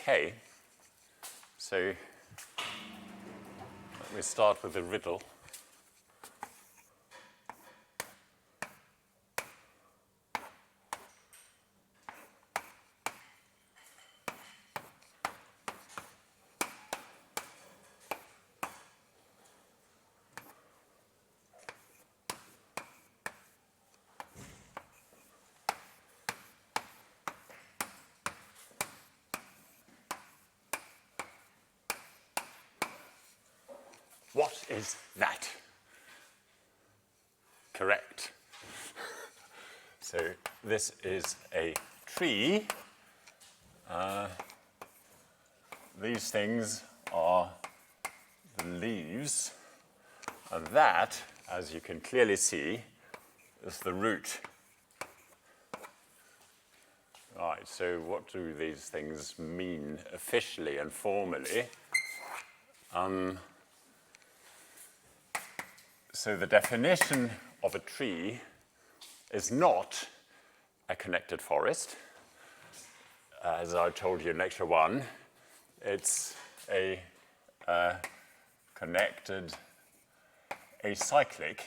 Okay, so let me start with a riddle. What is that? Correct. So this is a tree. These things are the leaves, and that, as you can clearly see, is the root. Right, so what do these things mean officially and formally? So the definition of a tree is not a connected forest. As I told you in lecture 1, it's a connected acyclic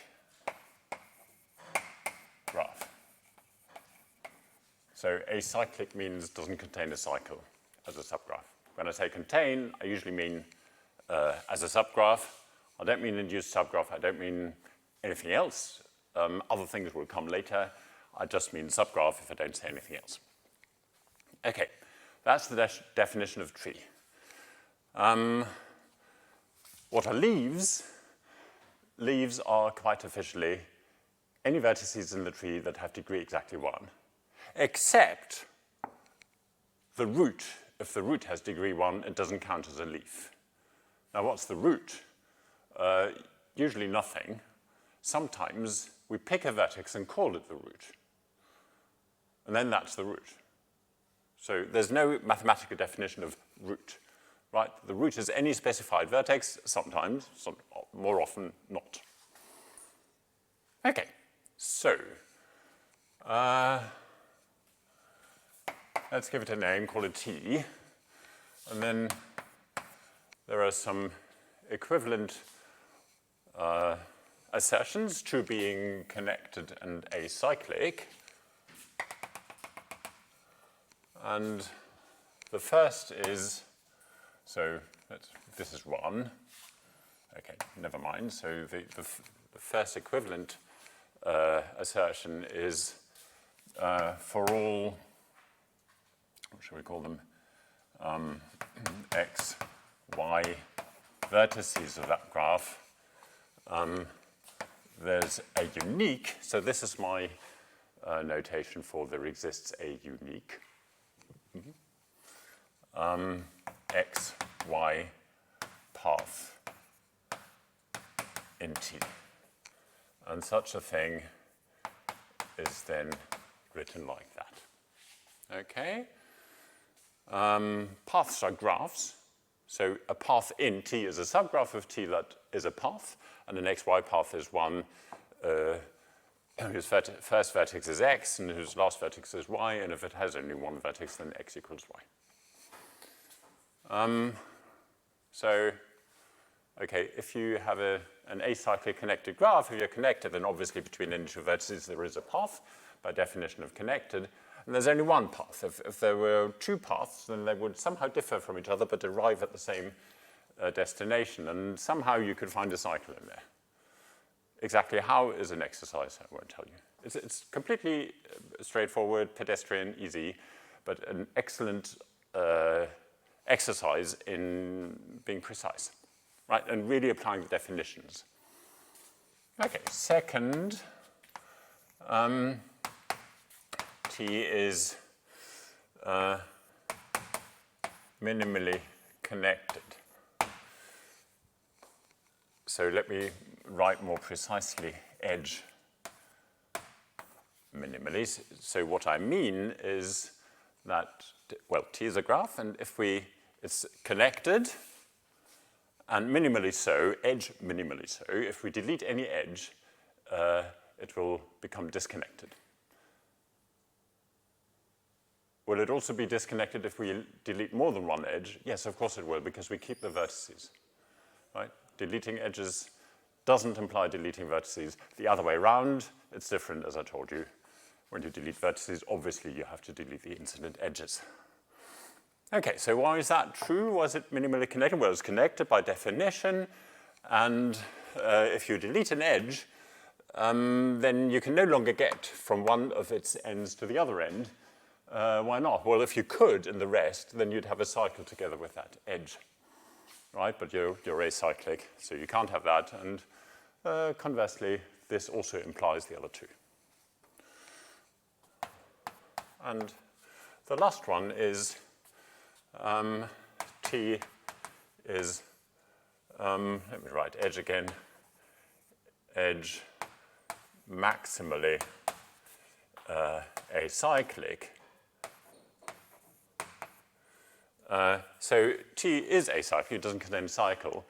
graph. So acyclic means doesn't contain a cycle as a subgraph. When I say contain, I usually mean as a subgraph. I don't mean induced subgraph. I don't mean anything else. Other things will come later. I just mean subgraph if I don't say anything else. Okay, that's the definition of tree. What are leaves? Leaves are quite officially any vertices in the tree that have degree exactly 1, except the root. If the root has degree 1, it doesn't count as a leaf. Now, what's the root? Usually nothing. Sometimes we pick a vertex and call it the root. And then that's the root. So there's no mathematical definition of root, right? The root is any specified vertex, sometimes, more often not. Okay, so let's give it a name, call it T. And then there are some equivalent assertions to being connected and acyclic. And the first is, so this is 1. Okay, never mind. So the first equivalent assertion is for all, what shall we call them, x, y vertices of that graph, there's a unique, so this is my notation for there exists a unique x, y path in T. And such a thing is then written like that. Okay? Paths are graphs. So a path in T is a subgraph of T that is a path, and an xy path is one whose first vertex is x and whose last vertex is y, and if it has only one vertex, then x equals y. So, okay, if you have an acyclic connected graph, if you're connected, then obviously between any two vertices there is a path, by definition of connected. And there's only one path. If there were two paths, then they would somehow differ from each other, but arrive at the same destination. And somehow you could find a cycle in there. Exactly how is an exercise, I won't tell you. It's completely straightforward, pedestrian, easy, but an excellent exercise in being precise, right? And really applying the definitions. Okay, second, T is minimally connected. So let me write more precisely edge minimally. So what I mean is that, well, T is a graph, and if it's connected, and minimally so, edge minimally so. If we delete any edge, it will become disconnected. Will it also be disconnected if we delete more than one edge? Yes, of course it will, because we keep the vertices, right? Deleting edges doesn't imply deleting vertices. The other way around, it's different, as I told you. When you delete vertices, obviously you have to delete the incident edges. Okay, so why is that true? Was it minimally connected? Well, it's connected by definition, and if you delete an edge, then you can no longer get from one of its ends to the other end. Why not? Well, if you could in the rest, then you'd have a cycle together with that edge, right? But you're acyclic, so you can't have that, and conversely, this also implies the other two. And the last one is T is, let me write edge again, edge maximally acyclic. So T is acyclic, it doesn't contain a cycle,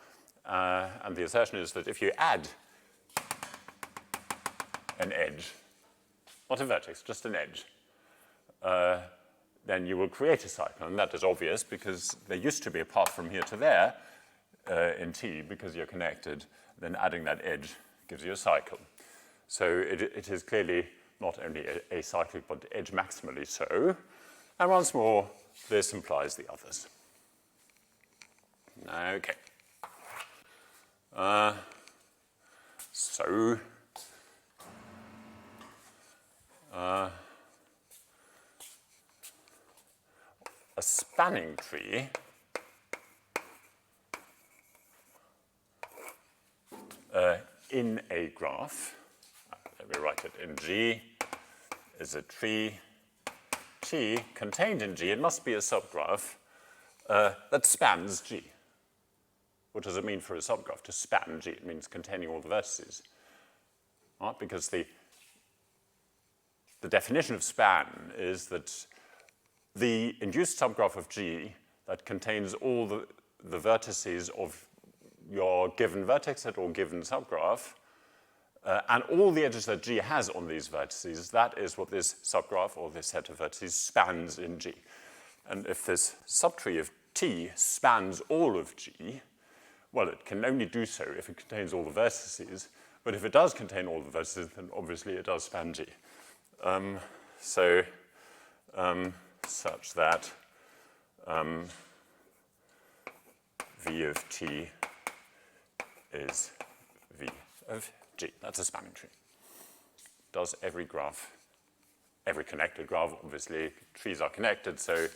and the assertion is that if you add an edge, not a vertex, just an edge, then you will create a cycle, and that is obvious because there used to be a path from here to there in T because you're connected, then adding that edge gives you a cycle. So it is clearly not only acyclic, but edge maximally so. And once more, this implies the others. Okay. A spanning tree in a graph, let me write it in G, is a tree T contained in G. It must be a subgraph that spans G. What does it mean for a subgraph to span G? It means containing all the vertices, right? Because the definition of span is that the induced subgraph of G that contains all the vertices of your given vertex set or given subgraph, and all the edges that G has on these vertices, that is what this subgraph or this set of vertices spans in G. And if this subtree of T spans all of G, well, it can only do so if it contains all the vertices, but if it does contain all the vertices, then obviously it does span G. Such that V of T is V of G. That's a spanning tree. Does every graph, every connected graph, obviously trees are connected, so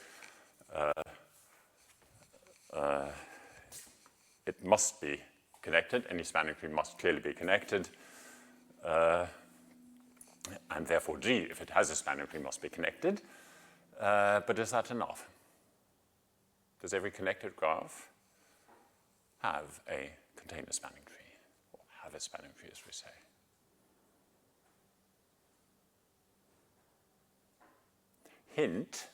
it must be connected. Any spanning tree must clearly be connected. And therefore G, if it has a spanning tree, must be connected. But is that enough? Does every connected graph contain a spanning tree? Or have a spanning tree, as we say? Hint,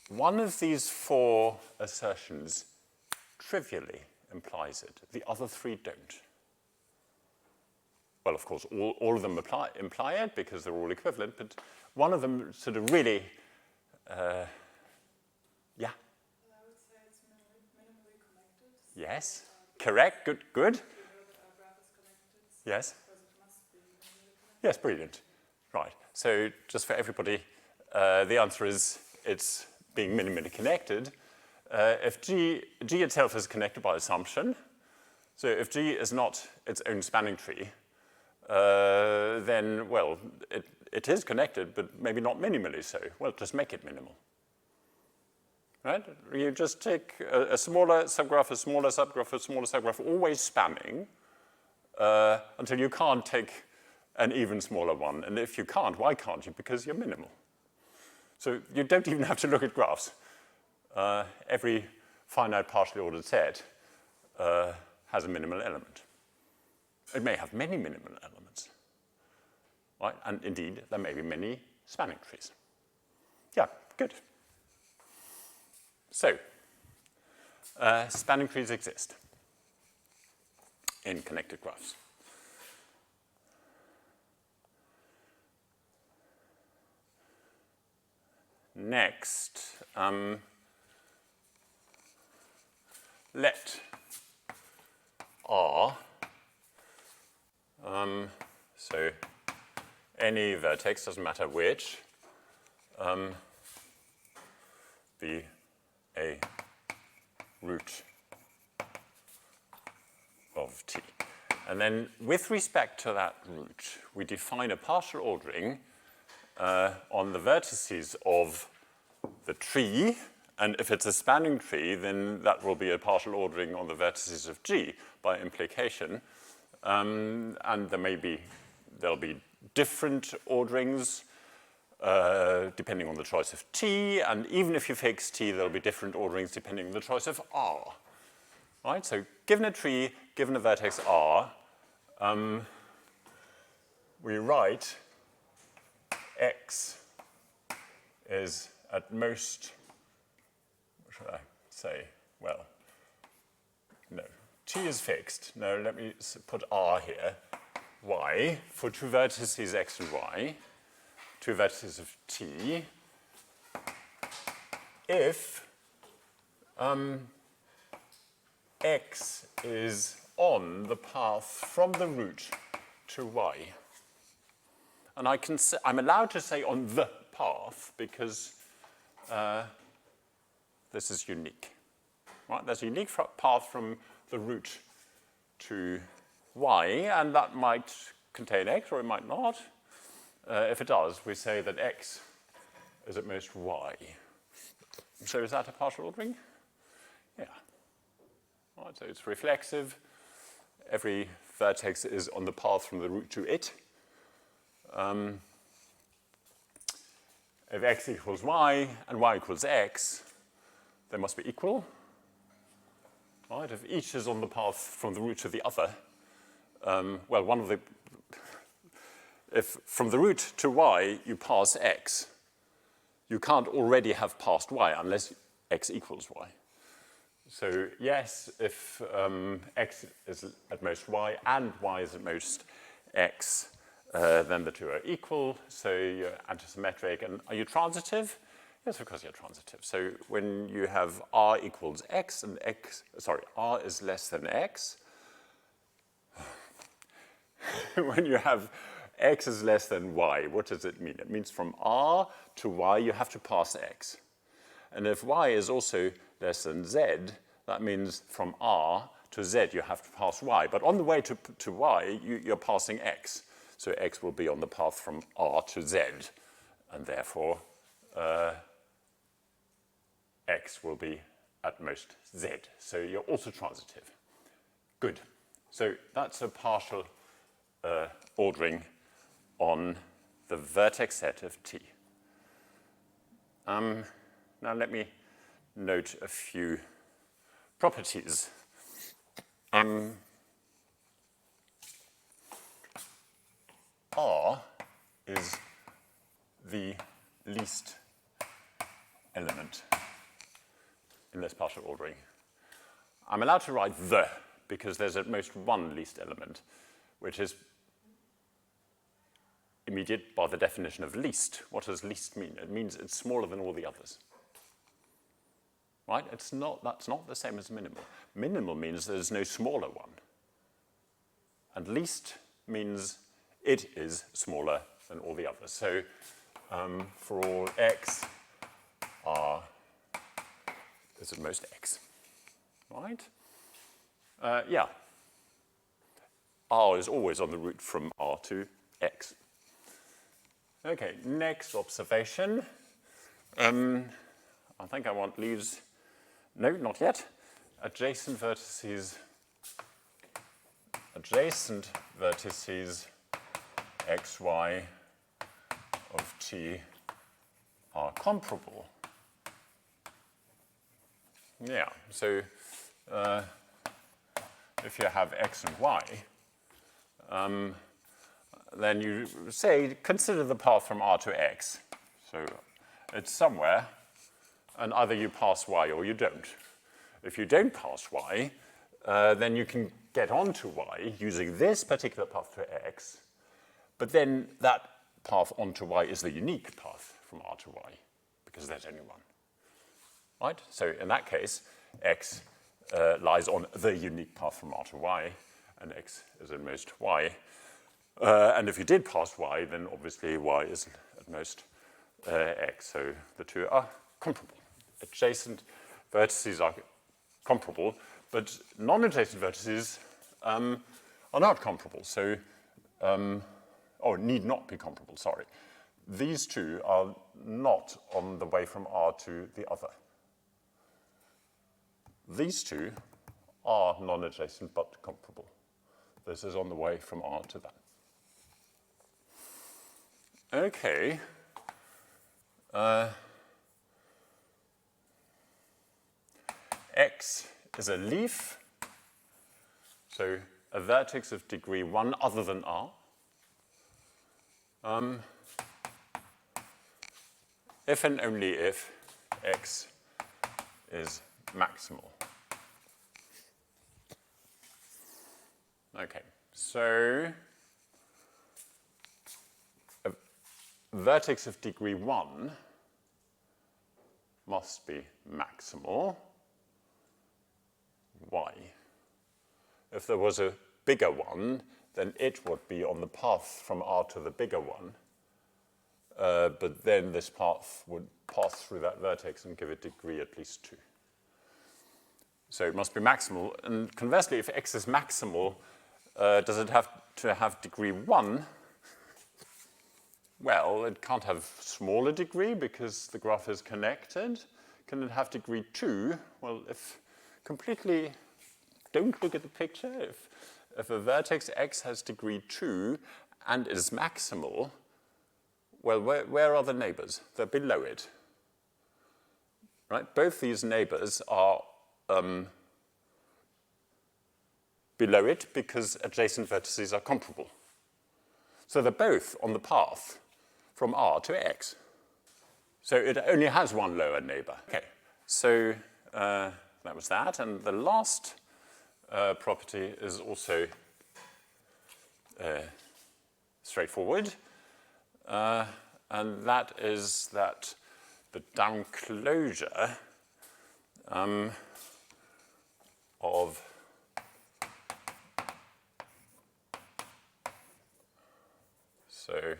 one of these four assertions trivially implies it. The other three don't. Well, of course, all of them imply it because they're all equivalent, but one of them sort of really, yeah? I would say it's minimally connected. So Yes, correct, good. You know that our graph is connected, so Yes. because it must be minimally connected. Yes, brilliant. Right, so just for everybody, the answer is it's being minimally connected. If G itself is connected by assumption, so if G is not its own spanning tree, then, well, it is connected, but maybe not minimally so. Well, just make it minimal. Right? You just take a smaller subgraph, a smaller subgraph, a smaller subgraph, always spanning, until you can't take an even smaller one. And if you can't, why can't you? Because you're minimal. So you don't even have to look at graphs. Every finite partially ordered set has a minimal element. It may have many minimal elements, right? And indeed, there may be many spanning trees. Yeah, good. So, spanning trees exist in connected graphs. next, let R, so any vertex, doesn't matter which, be a root of T. And then with respect to that root, we define a partial ordering on the vertices of the tree, and if it's a spanning tree, then that will be a partial ordering on the vertices of G by implication. And there'll be different orderings depending on the choice of T, and even if you fix T, there'll be different orderings depending on the choice of R. Right? So given a tree, given a vertex R, we write X is at most, what should I say? Well, no, T is fixed. No, let me put R here. Y for two vertices X and Y, two vertices of T, if X is on the path from the root to Y. And I'm allowed to say on the path because this is unique. Right? There's a unique path from the root to Y, and that might contain X or it might not. If it does, we say that X is at most Y. So is that a partial ordering? Yeah. Right, so it's reflexive. Every vertex is on the path from the root to it. If X equals Y and Y equals X, they must be equal. Right, if each is on the path from the root to the other, if from the root to Y you pass X, you can't already have passed Y unless X equals Y. So yes, if X is at most Y and Y is at most X, then the two are equal, so you're antisymmetric. And are you transitive? Yes, of course you're transitive. So when you have R equals X and R is less than X, when you have X is less than Y, what does it mean? It means from R to Y you have to pass X. And if Y is also less than Z, that means from R to Z you have to pass Y. But on the way to Y, you're passing X. So X will be on the path from R to Z, and therefore X will be at most Z. So you're also transitive. Good. So that's a partial ordering on the vertex set of T. Now let me note a few properties. R is the least element in this partial ordering. I'm allowed to write the because there's at most one least element, which is immediate by the definition of least. What does least mean? It means it's smaller than all the others. Right? That's not the same as minimal. Minimal means there's no smaller one. And least means it is smaller than all the others. So for all X, R is at most X. Right? Yeah. R is always on the route from R to X. Okay, next observation. I think I want leaves. No, not yet. Adjacent vertices X, Y of T are comparable. Yeah, so if you have X and Y, then you say, consider the path from R to X. So it's somewhere, and either you pass Y or you don't. If you don't pass Y, then you can get onto Y using this particular path to X, but then that path onto Y is the unique path from R to Y, because there's only one. Right? So in that case, x lies on the unique path from R to y, and x is at most y. And if you did pass y, then obviously y is at most x. So the two are comparable. Adjacent vertices are comparable, but non-adjacent vertices are not comparable. So, or need not be comparable, sorry. These two are not on the way from R to the other. These two are non-adjacent but comparable. This is on the way from R to that. Okay. X is a leaf, so a vertex of degree 1 other than R. If and only if X is maximal. Okay, so a vertex of degree 1 must be maximal. Why? If there was a bigger one, then it would be on the path from R to the bigger one. But then this path would pass through that vertex and give it degree at least 2. So it must be maximal. And conversely, if x is maximal, does it have to have degree 1? Well, it can't have smaller degree because the graph is connected. Can it have degree 2? Well, if completely don't look at the picture, if a vertex x has degree 2 and is maximal, well, where are the neighbors? They're below it. Right? Both these neighbors are below it because adjacent vertices are comparable. So they're both on the path from R to x. So it only has one lower neighbor. Okay, so that was that. And the last property is also straightforward. And that is that the downclosure of so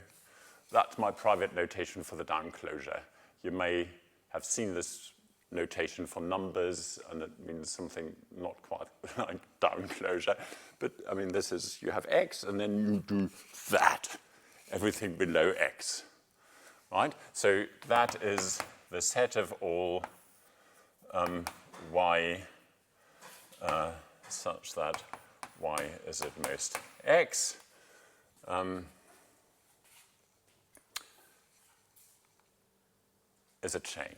that's my private notation for the downclosure. You may have seen this notation for numbers, and it means something not quite like downclosure. But I mean, this is, you have x, and then you do that, everything below x, right? So that is the set of all y such that y is at most x. Is a chain.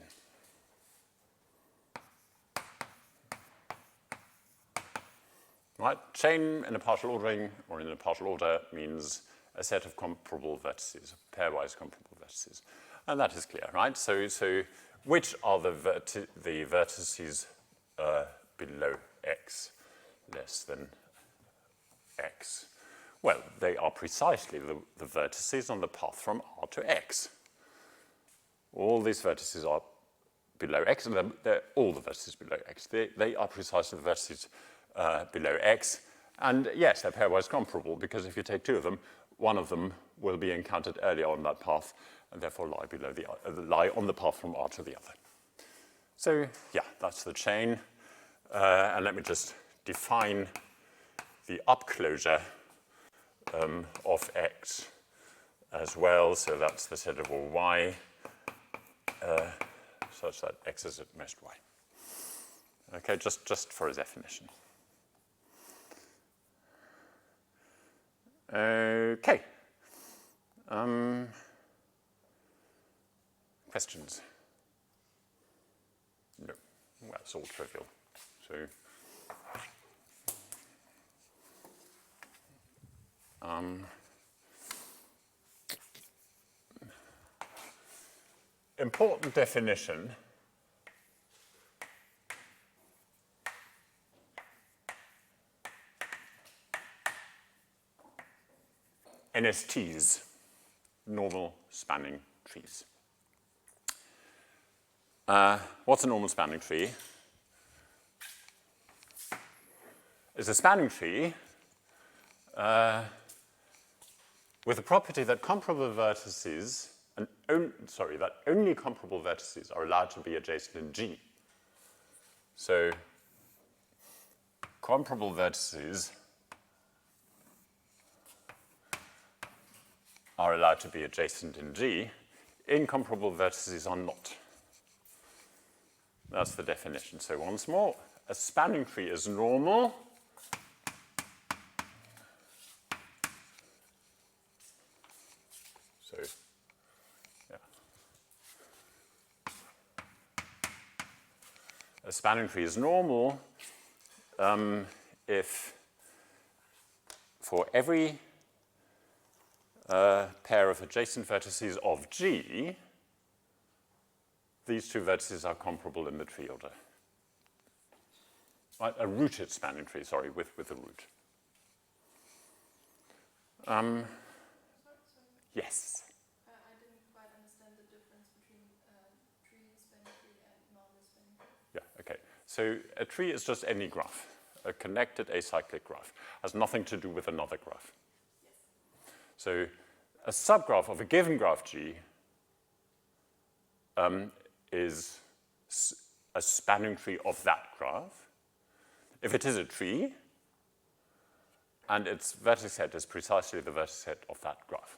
Right? Chain in a partial ordering or in a partial order means a set of comparable vertices, pairwise comparable vertices. And that is clear, right? So which are the vertices below x, less than x? Well, they are precisely the vertices on the path from R to x. All these vertices are below x, and they're all the vertices below x. They are precisely the vertices below x. And yes, they're pairwise comparable, because if you take two of them, one of them will be encountered earlier on that path, and therefore lie on the path from R to the other. So yeah, that's the chain. And let me just define the upclosure of x as well. So that's the set of all y, such that x is at most y. Okay, just for a definition. Okay. Questions? No. Well, it's all trivial. So, important definition. NSTs, normal spanning trees. What's a normal spanning tree? It's a spanning tree with the property that comparable vertices, that only comparable vertices are allowed to be adjacent in G. So comparable vertices are allowed to be adjacent in G. Incomparable vertices are not. That's the definition. So once more, a spanning tree is normal so, yeah. A spanning tree is normal if for every pair of adjacent vertices of G, these two vertices are comparable in the tree order. Right, a rooted spanning tree, sorry, with a root. Yes? I didn't quite understand the difference between tree, spanning tree, and normal spanning tree. Yeah, okay. So a tree is just any graph, a connected acyclic graph. Has nothing to do with another graph. Yes. So a subgraph of a given graph G is a spanning tree of that graph. If it is a tree, and its vertex set is precisely the vertex set of that graph.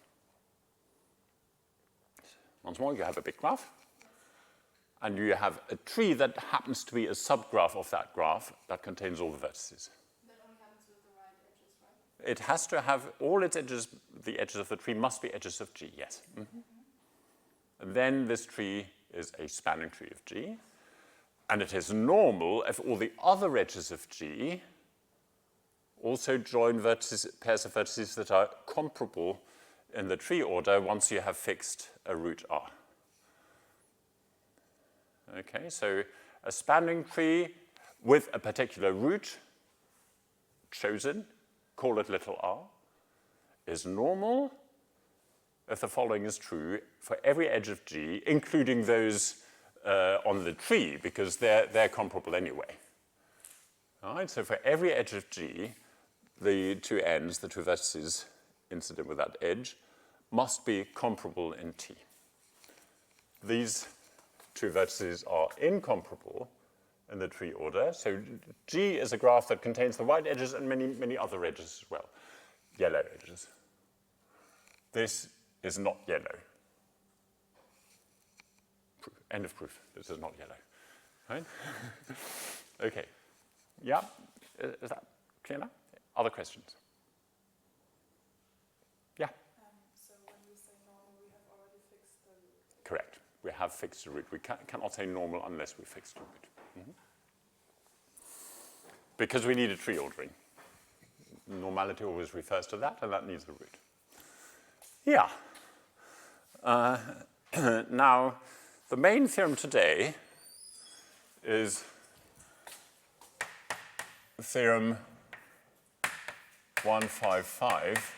Once more, you have a big graph, and you have a tree that happens to be a subgraph of that graph that contains all the vertices. That only happens with the right edges, right? It has to have all its edges, the edges of the tree must be edges of G, yes. Mm-hmm. And then this tree is a spanning tree of G, and it is normal if all the other edges of G also join pairs of vertices that are comparable in the tree order once you have fixed a root R. Okay, so a spanning tree with a particular root chosen, call it little r, is normal if the following is true for every edge of G, including those on the tree, because they're comparable anyway. All right, so for every edge of G, the two ends, the two vertices incident with that edge, must be comparable in T. These two vertices are incomparable in the tree order. So G is a graph that contains the white edges and many, many other edges as well, yellow edges. This is not yellow. End of proof. This is not yellow. Right? Okay. Yeah? Is that clear now? Other questions? Yeah? So when we say normal, we have already fixed the root. Correct. We have fixed a root. We cannot say normal unless we fixed a root. Mm-hmm. Because we need a tree ordering. Normality always refers to that, and that needs the root. Yeah. Now, the main theorem today is theorem 155.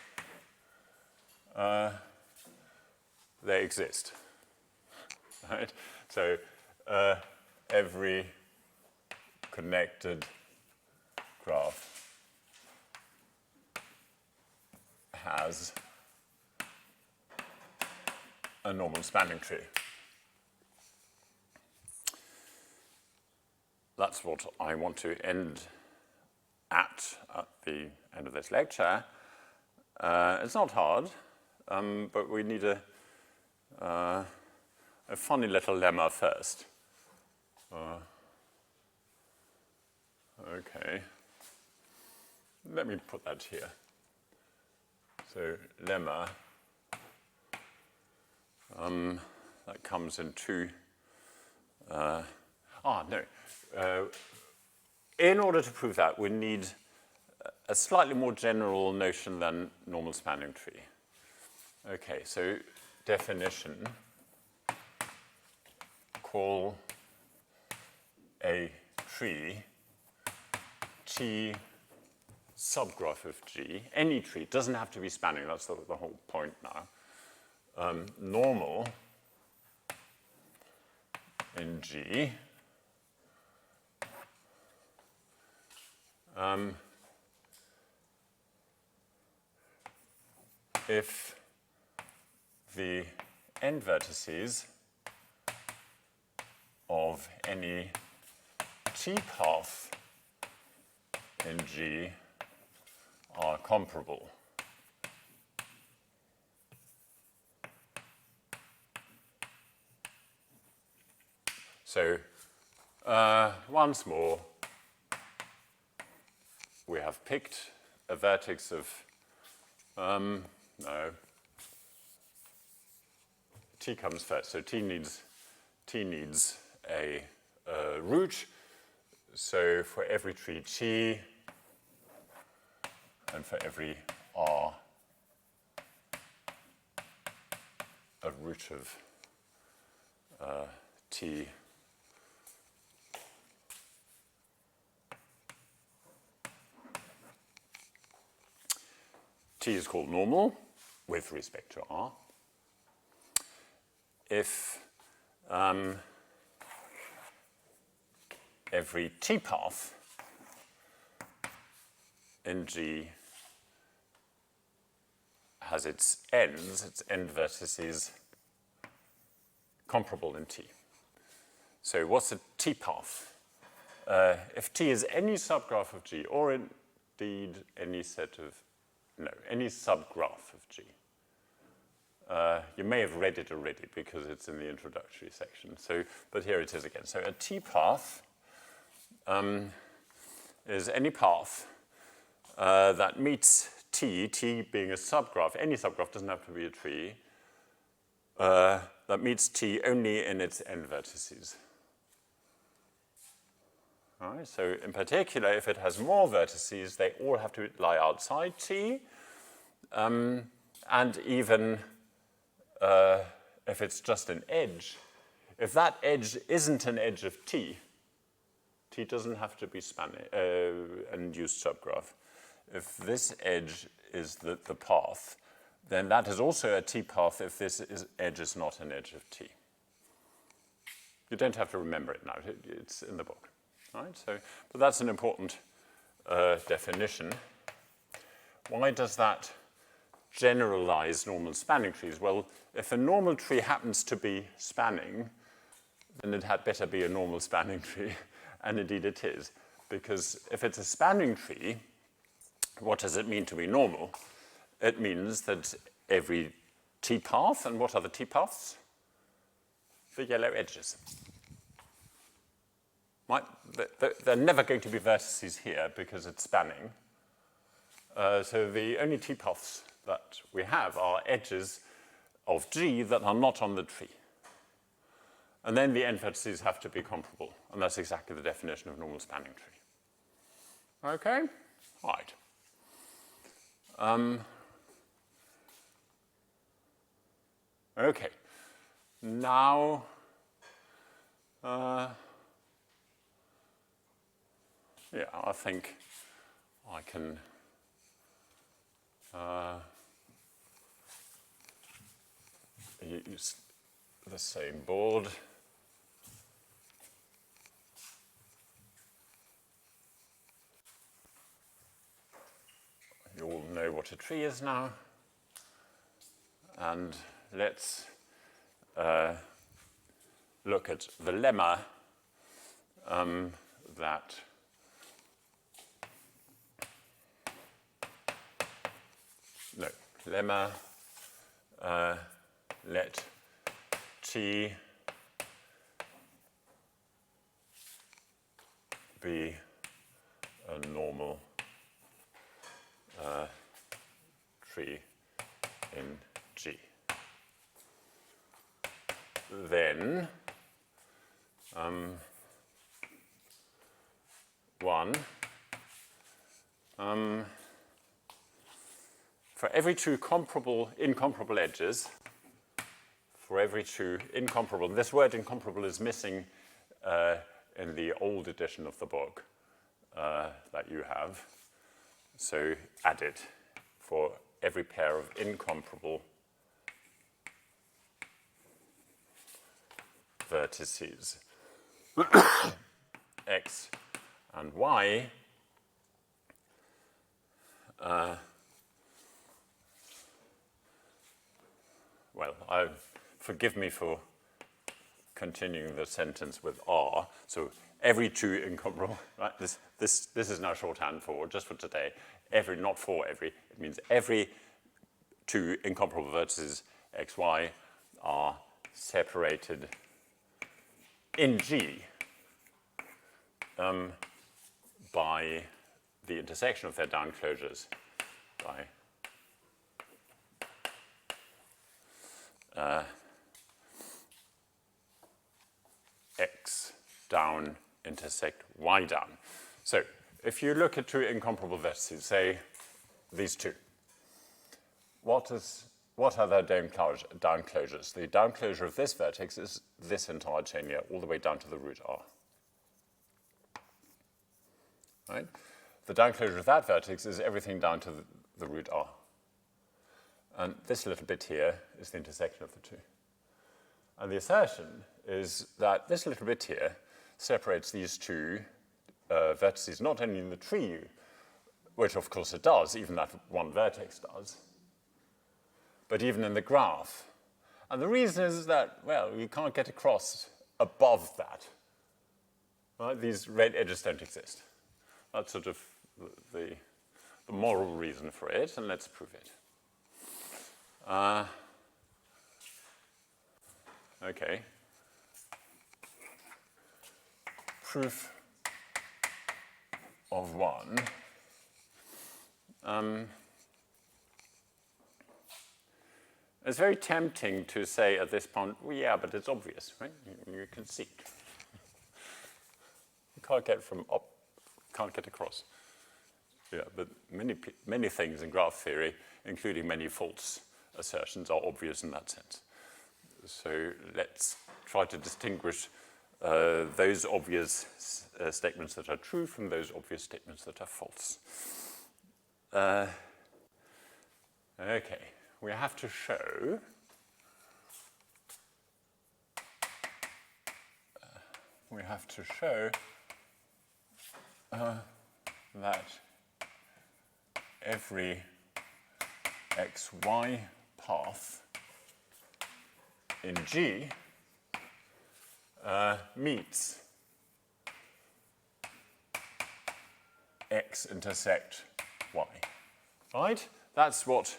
They exist. Right? So every connected graph has a normal spanning tree. That's what I want to end at the end of this lecture. It's not hard, but we need a funny little lemma first. Okay. Let me put that here. So lemma, that comes in two. In order to prove that, we need a slightly more general notion than normal spanning tree. Okay, so definition, call a tree T subgraph of G, any tree, doesn't have to be spanning, that's the whole point now. Normal in G if the end vertices of any T path in G are comparable. So once more, we have picked a vertex of, no, T comes first. So T needs a root. So for every tree T and for every R, a root of T T is called normal with respect to R. If every T path in G has its end vertices comparable in T. So what's a T path? If T is any subgraph of G, or indeed any subgraph of G. You may have read it already because it's in the introductory section. So, but here it is again. So a T path is any path that meets T being a subgraph. Any subgraph doesn't have to be a tree. That meets T only in its end vertices. All right, so in particular, if it has more vertices, they all have to lie outside T. And even if it's just an edge, if that edge isn't an edge of T doesn't have to be an induced subgraph. If this edge is the path, then that is also a T path if this edge is not an edge of T. You don't have to remember it now, it's in the book. Right? So, but that's an important definition. Why does that generalize normal spanning trees? Well, if a normal tree happens to be spanning, then it had better be a normal spanning tree, and indeed it is. Because if it's a spanning tree, what does it mean to be normal? It means that every T path, and what are the T paths? The yellow edges. Right? There are never going to be vertices here because it's spanning. So the only T paths that we have are edges of G that are not on the tree. And then the end vertices have to be comparable. And that's exactly the definition of normal spanning tree. Okay? Right. Okay. Now, yeah, I think I can use the same board. You all know what a tree is now. And let's look at the lemma that lemma let T be a normal tree in G. Then for every two incomparable edges, for every two incomparable, this word incomparable is missing in the old edition of the book that you have. So add it for every pair of incomparable vertices x and y well, forgive me for continuing the sentence with R. So every two incomparable, right? This is now shorthand for, just for today, every, not for every, it means every two incomparable vertices x, y are separated in G by the intersection of their downclosures by x down intersect y down. So if you look at two incomparable vertices, say these two, what are their downclosures? The downclosure of this vertex is this entire chain here, all the way down to the root r. Right? The downclosure of that vertex is everything down to the root r. And this little bit here is the intersection of the two. And the assertion is that this little bit here separates these two vertices, not only in the tree, which of course it does, even that one vertex does, but even in the graph. And the reason is that, well, you can't get across above that. Right? These red edges don't exist. That's sort of the moral reason for it, and let's prove it. Okay. Proof of one. It's very tempting to say at this point, well, yeah, but it's obvious, right? You can see it. You can't get from up, can't get across. Yeah, but many things in graph theory, including many false assertions, are obvious in that sense. So let's try to distinguish those obvious statements that are true from those obvious statements that are false. Okay, we have to show that every xy path in G meets x intersect y, right? That's what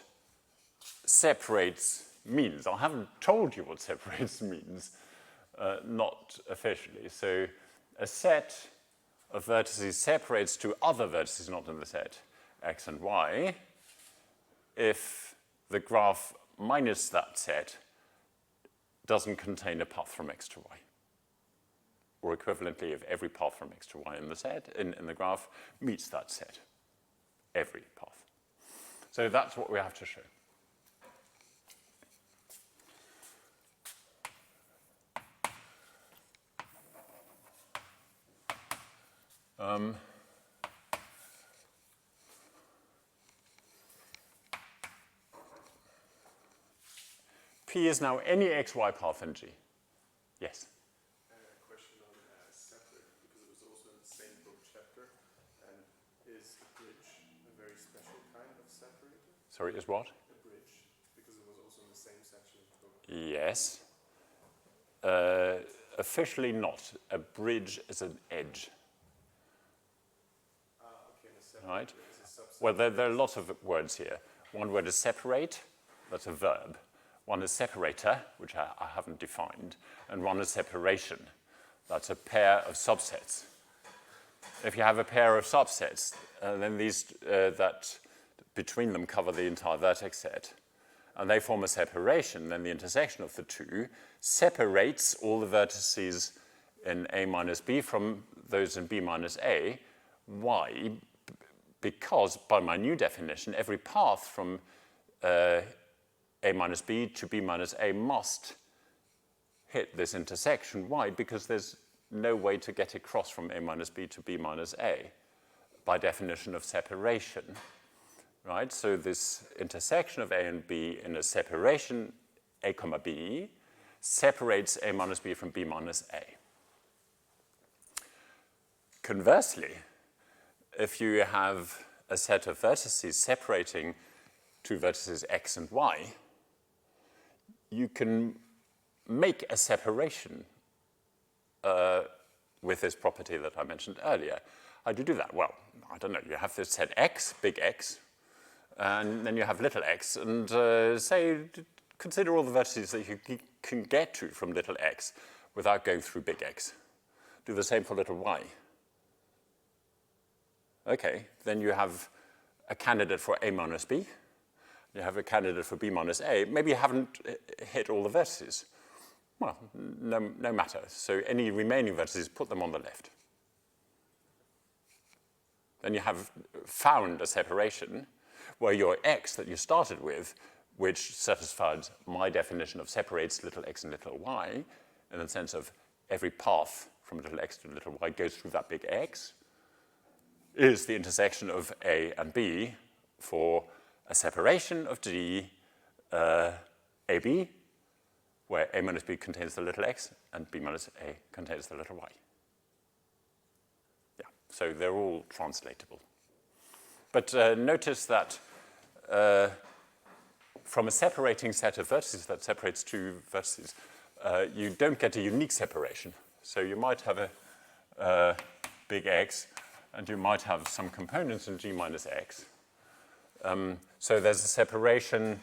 separates means. I haven't told you what separates means, not officially. So a set of vertices separates two other vertices not in the set, x and y, if the graph minus that set doesn't contain a path from x to y. Or equivalently, if every path from x to y in the set, in the graph, meets that set. Every path. So that's what we have to show. P is now any xy path in G. Yes? A question on separate, because it was also in the same book chapter. And is a bridge a very special kind of separator? Sorry, is what? A bridge, because it was also in the same section of the book. Yes. Officially not. A bridge is an edge. Okay, and a separator Right? is a subset. Well, there are lots of words here. One word is separate, that's a verb. One is separator, which I haven't defined, and one is separation. That's a pair of subsets. If you have a pair of subsets, then these that between them cover the entire vertex set, and they form a separation, then the intersection of the two separates all the vertices in A minus B from those in B minus A. Why? Because by my new definition, every path from A minus B to B minus A must hit this intersection. Why? Because there's no way to get across from A minus B to B minus A by definition of separation, right? So this intersection of A and B in a separation A comma B separates A minus B from B minus A. Conversely, if you have a set of vertices separating two vertices x and y, you can make a separation with this property that I mentioned earlier. How do you do that? Well, I don't know. You have this set x, big X, and then you have little x, and consider all the vertices that you can get to from little x without going through big X. Do the same for little y. Okay, then you have a candidate for A minus B. You have a candidate for B minus A. Maybe you haven't hit all the vertices. Well, no matter. So any remaining vertices, put them on the left. Then you have found a separation where your x that you started with, which satisfied my definition of separates little x and little y, in the sense of every path from little x to little y goes through that big X, is the intersection of A and B for a separation of G, AB, where A minus B contains the little x and B minus A contains the little y. Yeah, so they're all translatable. But notice that from a separating set of vertices that separates two vertices, you don't get a unique separation. So you might have a big X, and you might have some components in G minus X. So there's a separation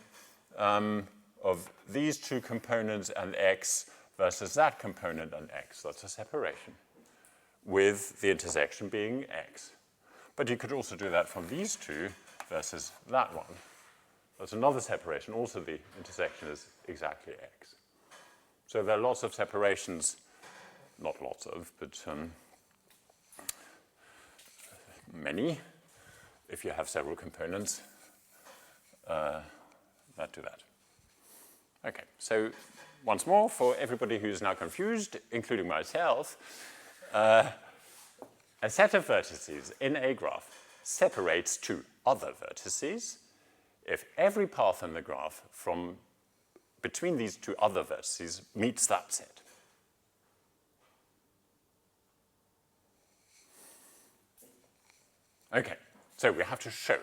of these two components and X versus that component and X. That's a separation, with the intersection being X. But you could also do that from these two versus that one. That's another separation. Also, the intersection is exactly X. So there are lots of separations, not lots of, but many, if you have several components that do that. Okay, so once more, for everybody who's now confused, including myself, a set of vertices in a graph separates two other vertices if every path in the graph from between these two other vertices meets that set. Okay, so we have to show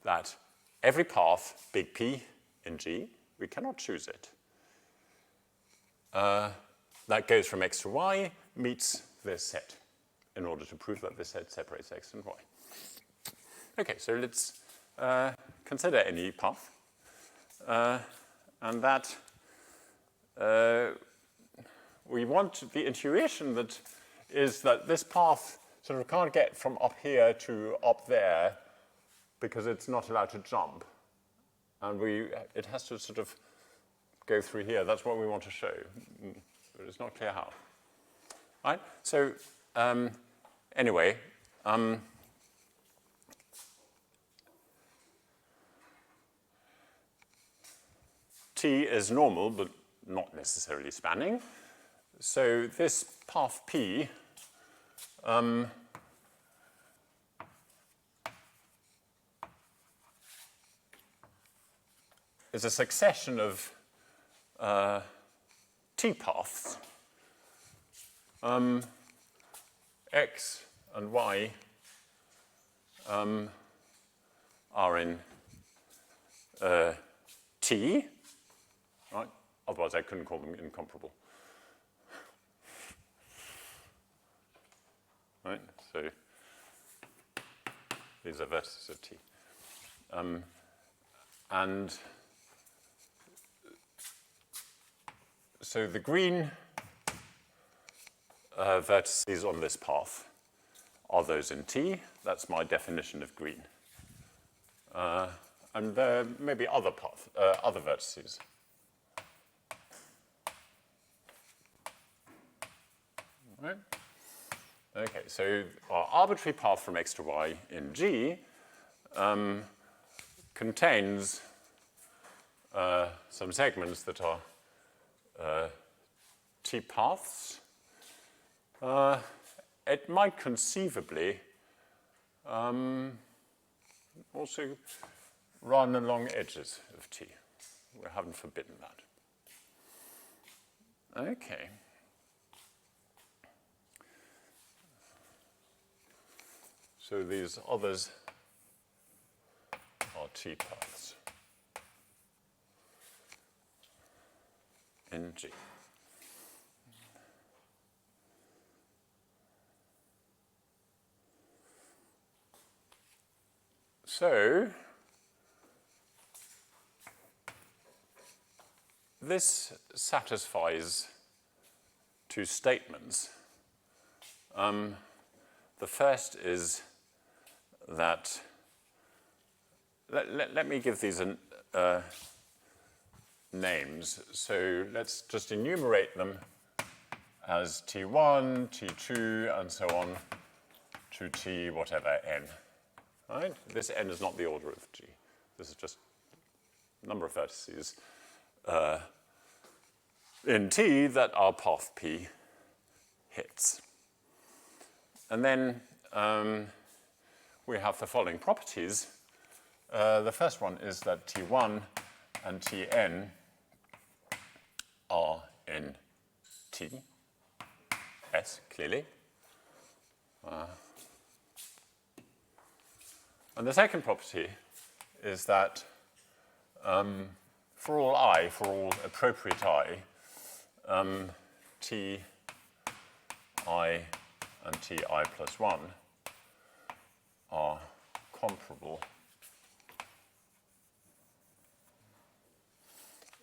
that every path, big P in G, we cannot choose it, that goes from x to y meets this set in order to prove that this set separates x and y. Okay, so let's consider any path. And that we want the intuition that is that this path sort of can't get from up here to up there because it's not allowed to jump. And it has to sort of go through here. That's what we want to show. But it's not clear how. Right? So anyway, T is normal, but not necessarily spanning. So this path P is a succession of T paths, X and Y are in T, right? Otherwise I couldn't call them incomparable. Right? So these are vertices of T. And so the green vertices on this path are those in T. That's my definition of green. And there may be other vertices. Right? Okay, so our arbitrary path from x to y in G contains some segments that are T paths. It might conceivably also run along edges of T. We haven't forbidden that. Okay. So these others are T paths in G. So this satisfies two statements. The first is that, let me give these names. So let's just enumerate them as T1, T2, and so on to T whatever n. Right? This n is not the order of G. This is just number of vertices in T that our path P hits. And then we have the following properties. The first one is that T1 and Tn are in T, S, clearly. And the second property is that for all I, for all appropriate I, Ti and Ti plus 1 are comparable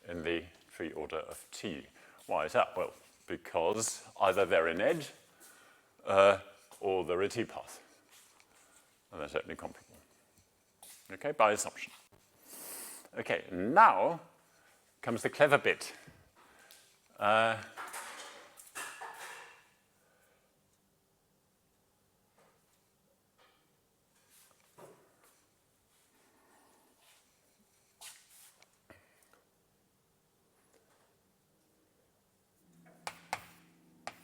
in the tree order of T. Why is that? Well, because either they're in edge or they're a T path. And they're certainly comparable. Okay, by assumption. Okay, now comes the clever bit.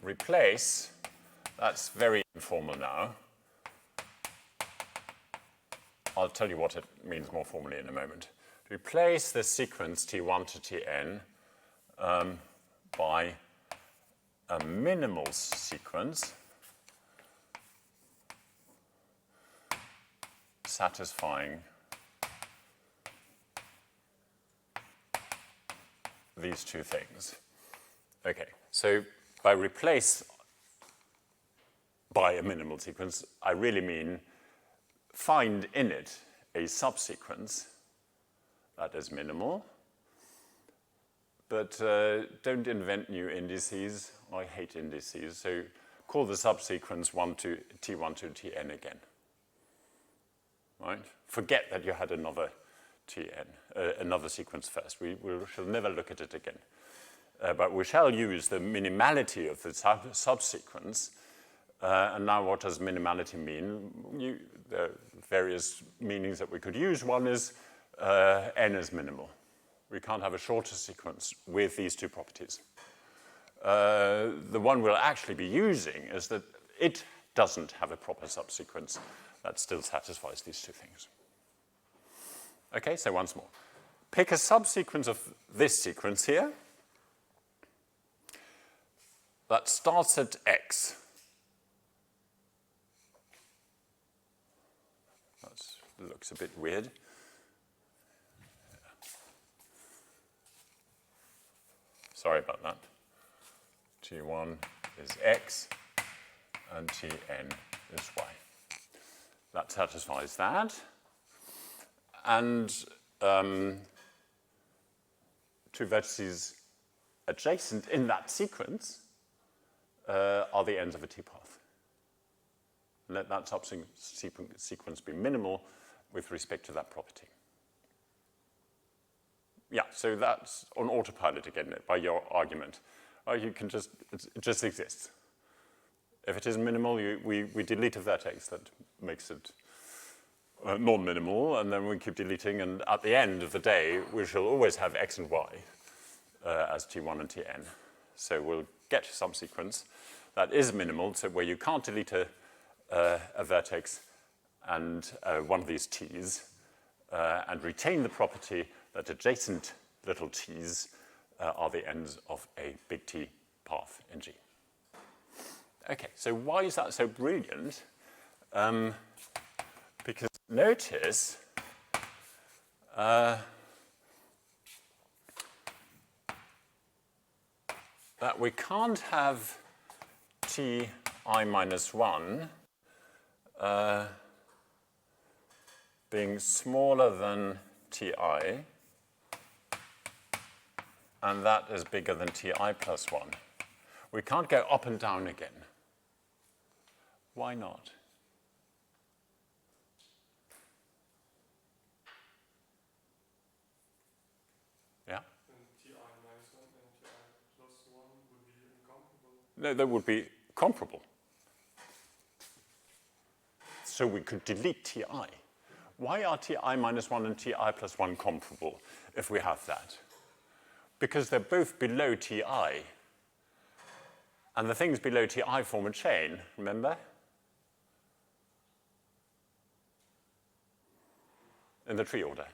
Replace, that's very informal now. I'll tell you what it means more formally in a moment. Replace the sequence T1 to Tn by a minimal sequence satisfying these two things. Okay, so by replace by a minimal sequence, I really mean find in it a subsequence that is minimal, but don't invent new indices. I hate indices, so call the subsequence T1 to Tn again. Right? Forget that you had another Tn, another sequence first. We shall never look at it again. But we shall use the minimality of the subsequence. And now what does minimality mean? There are various meanings that we could use. One is n is minimal. We can't have a shorter sequence with these two properties. The one we'll actually be using is that it doesn't have a proper subsequence that still satisfies these two things. Okay, so once more. Pick a subsequence of this sequence here that starts at x. That looks a bit weird. Sorry about that. T1 is x and Tn is y. That satisfies that. And two vertices adjacent in that sequence are the ends of a T-path. Let that subsequence be minimal with respect to that property. Yeah, so that's on autopilot again by your argument. You can just, it just exists. If it is minimal, we delete a vertex that makes it non-minimal, and then we keep deleting, and at the end of the day, we shall always have x and y as T1 and Tn. So we'll get some sequence that is minimal, so where you can't delete a vertex and one of these t's, and retain the property that adjacent little t's are the ends of a big T path in G. Okay, so why is that so brilliant? Because notice that we can't have Ti minus 1 being smaller than Ti, and that is bigger than Ti plus 1. We can't go up and down again. Why not? Yeah? And Ti minus 1 and Ti plus 1 would be incomparable. No, they would be comparable. So we could delete Ti. Why are Ti minus 1 and Ti plus 1 comparable if we have that? Because they're both below Ti. And the things below Ti form a chain, remember? In the tree order.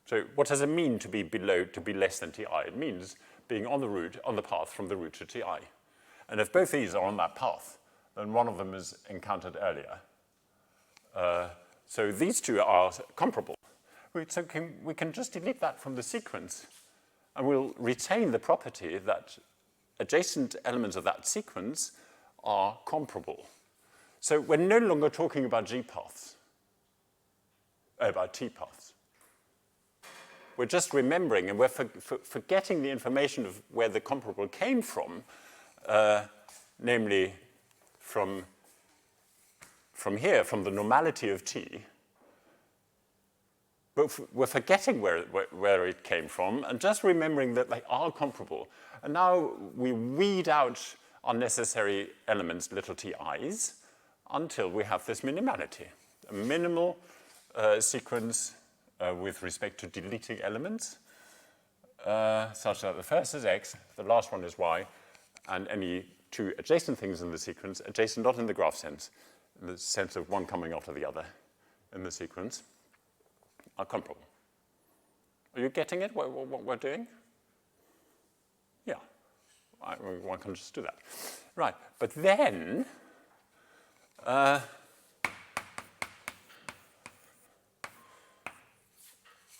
So what does it mean to be below, to be less than Ti? It means being on the root, on the path from the root to Ti. And if both these are on that path, then one of them is encountered earlier. So these two are comparable. So we can just delete that from the sequence, and we'll retain the property that adjacent elements of that sequence are comparable. So we're no longer talking about G paths, about T paths. We're just remembering, and we're forgetting the information of where the comparable came from, namely from here, from the normality of T. But we're forgetting where it came from and just remembering that they are comparable. And now we weed out unnecessary elements, little ti's, until we have this minimality, a minimal sequence with respect to deleting elements, such that the first is x, the last one is y, and any two adjacent things in the sequence, adjacent not in the graph sense, in the sense of one coming after the other in the sequence, are comparable. Are you getting it, what we're doing? Yeah, one can just do that. Right, but then,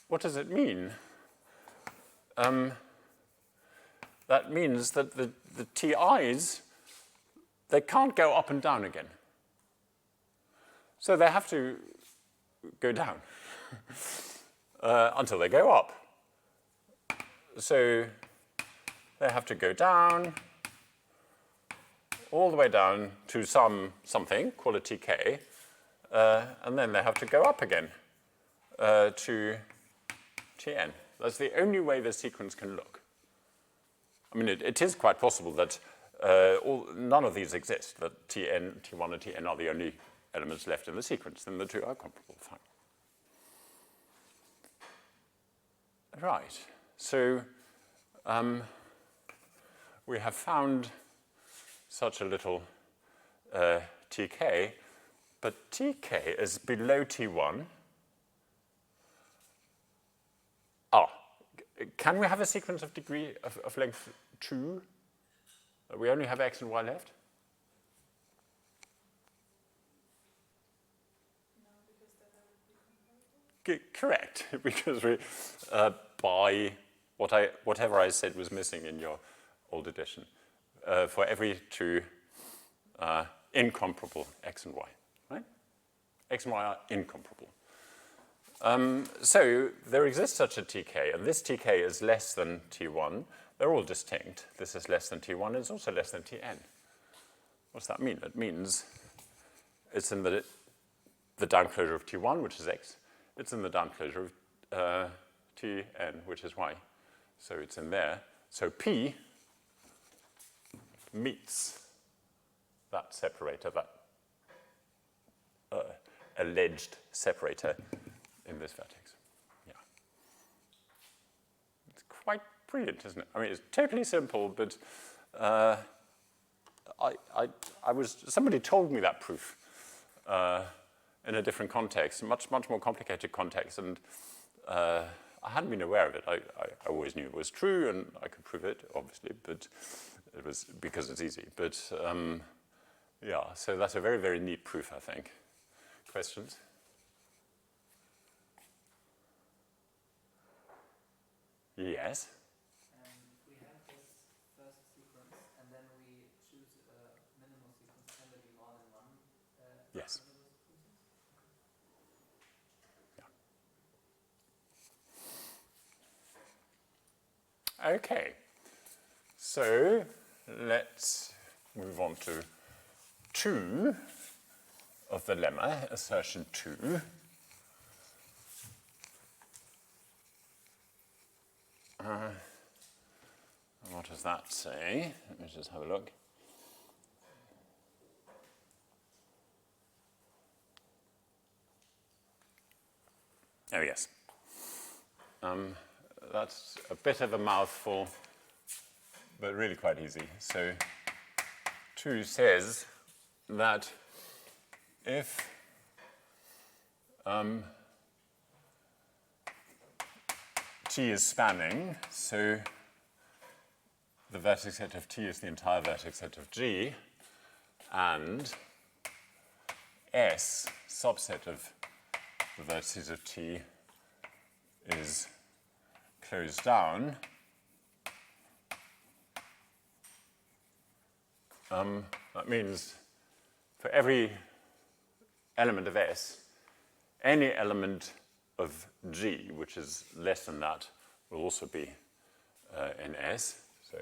what does it mean? That means that the TIs, they can't go up and down again. So they have to go down until they go up. So they have to go down, all the way down to something, call it tk, and then they have to go up again to tn. That's the only way the sequence can look. I mean, it is quite possible that none of these exist, that tn, t1, and tn are the only elements left in the sequence, then the two are comparable. Fine. Right, so we have found such a little tk, but tk is below t1. Can we have a sequence of degree of length 2? We only have x and y left? No, because then that would be comparable. Correct, because we, by whatever I said was missing in your old edition, for every two incomparable x and y, right? X and y are incomparable. So there exists such a tk, and this tk is less than t1. They're all distinct. This is less than t1, it's also less than tn. What does that mean? It means it's in the downclosure of t1, which is x. It's in the downclosure of tn, which is y. So it's in there. So p meets that separator, that alleged separator in this vertex. Yeah. It's quite brilliant, isn't it? I mean, it's totally simple, but somebody told me that proof in a different context, much more complicated context, and I hadn't been aware of it. I always knew it was true, and I could prove it, obviously, but it was because it's easy. But yeah, so that's a very, very neat proof, I think. Questions? Yes. We have this first sequence, and then we choose a minimal sequence. Can there be more than one? Yes. Yeah. Okay. So let's move on to 2 of the lemma, assertion 2. What does that say? Let me just have a look. Oh, yes. That's a bit of a mouthful, but really quite easy. So 2 says that if T is spanning, so the vertex set of T is the entire vertex set of G, and S, subset of the vertices of T, is closed down, that means for every element of S, any element of G, which is less than that, will also be in S. So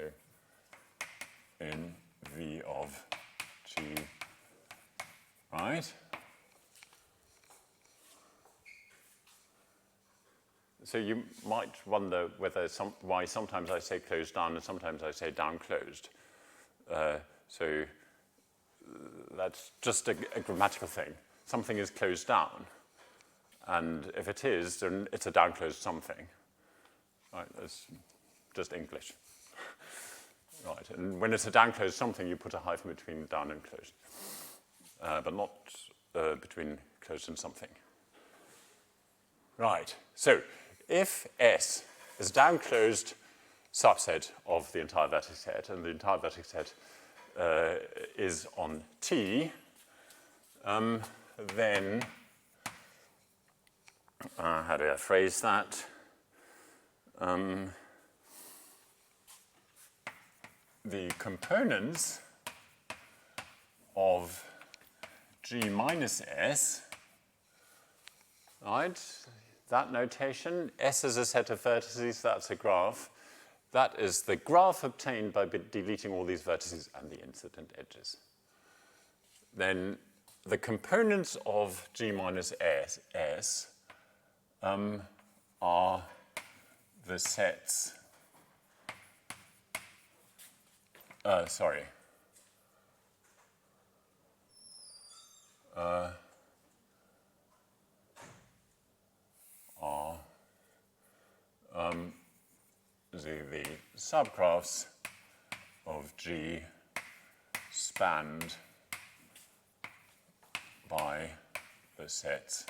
in V of G, right? So you might wonder whether why sometimes I say closed down and sometimes I say down closed. So that's just a grammatical thing. Something is closed down, and if it is, then it's a down closed something. Right? That's just English. Right, and when it's a down closed something, you put a hyphen between down and closed, but not between closed and something. Right, so if S is a down closed subset of the entire vertex set, and the entire vertex set is on T, then, how do I phrase that? The components of G minus S, right? That notation, S is a set of vertices, that's a graph. That is the graph obtained by deleting all these vertices and the incident edges. Then the components of G minus S are the sets, the subgraphs of G spanned by the sets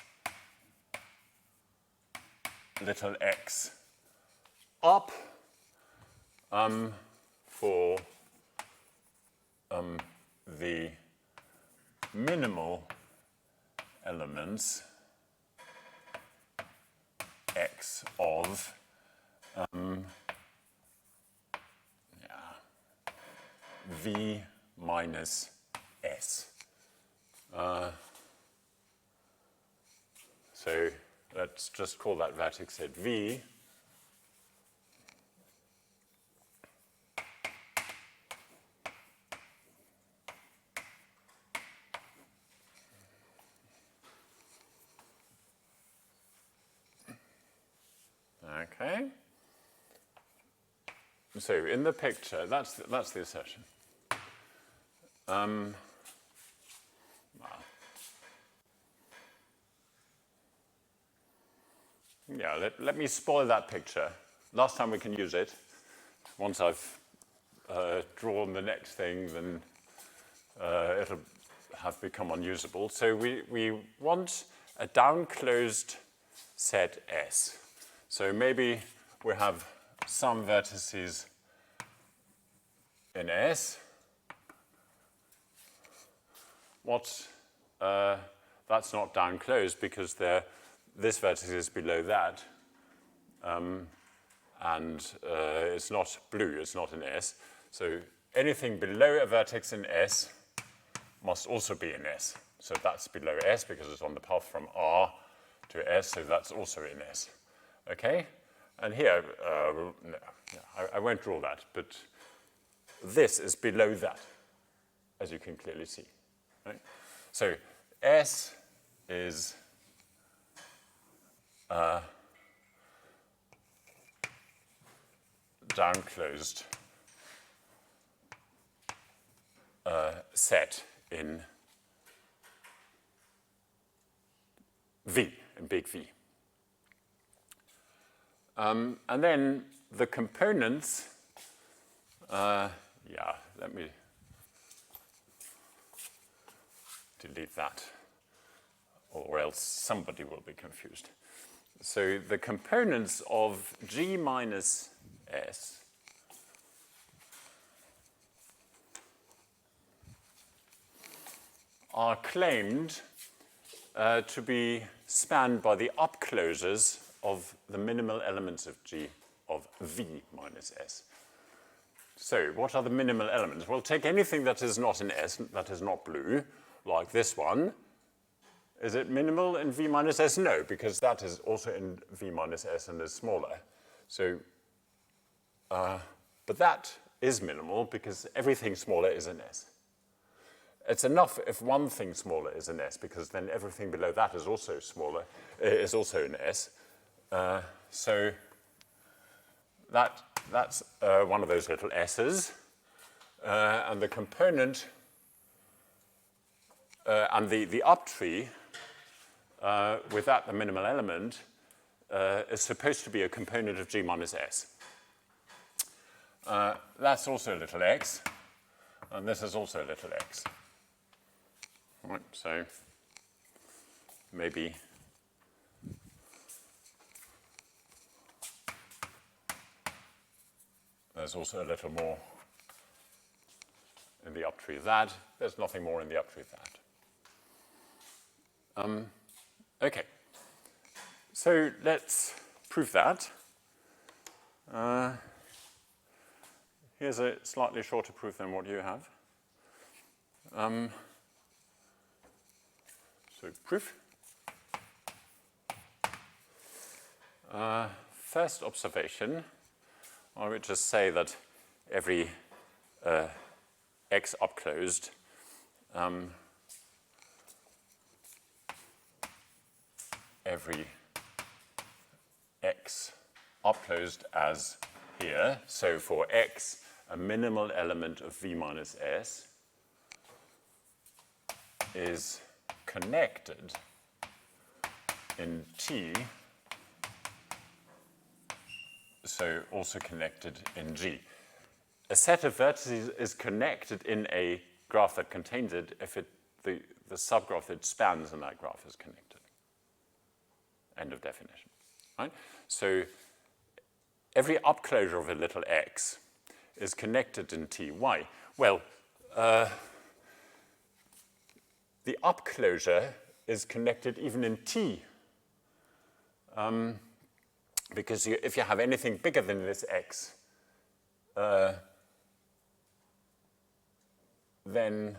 little x up for the minimal elements x of V minus S. So let's just call that vertex set V. Okay. So in the picture, that's the assertion. Yeah, let me spoil that picture. Last time we can use it. Once I've drawn the next thing, then it'll have become unusable. So we want a down-closed set S. So maybe we have some vertices in S. That's not down closed because this vertex is below that. And it's not blue, it's not in S. So anything below a vertex in S must also be in S. So that's below S because it's on the path from R to S, so that's also in S. Okay? And here, I won't draw that, but this is below that, as you can clearly see. Right? So S is downclosed set in V, in big V. And then the components, let me delete that, or else somebody will be confused. So the components of G minus S are claimed to be spanned by the upclosures of the minimal elements of G of V minus S. So what are the minimal elements? Well, take anything that is not in S, that is not blue, like this one. Is it minimal in V minus S? No, because that is also in V minus S and is smaller. So, but that is minimal because everything smaller is in S. It's enough if one thing smaller is in S, because then everything below that is also smaller, is also in S. So that's one of those little S's. And the component, and the uptree, with that the minimal element, is supposed to be a component of G minus S. That's also a little x, and this is also a little x. Right, so maybe there's also a little more in the uptree of that. There's nothing more in the uptree of that. Okay, so let's prove that. Here's a slightly shorter proof than what you have. So proof. First observation, I would just say that every x upclosed every x upclosed as here. So for x, a minimal element of V minus S is connected in T, so also connected in G. A set of vertices is connected in a graph that contains it if the subgraph that spans in that graph is connected. End of definition. Right? So every upclosure of a little x is connected in T. Why? Well, the upclosure is connected even in T. Because if you have anything bigger than this x, then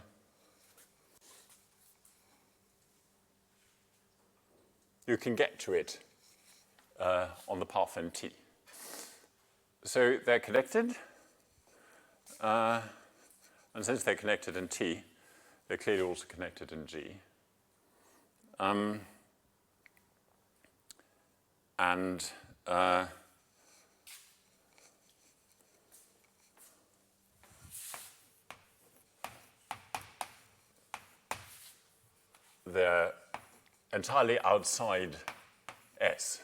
you can get to it on the path in T. So they're connected, and since they're connected in T, they're clearly also connected in G. They're entirely outside S.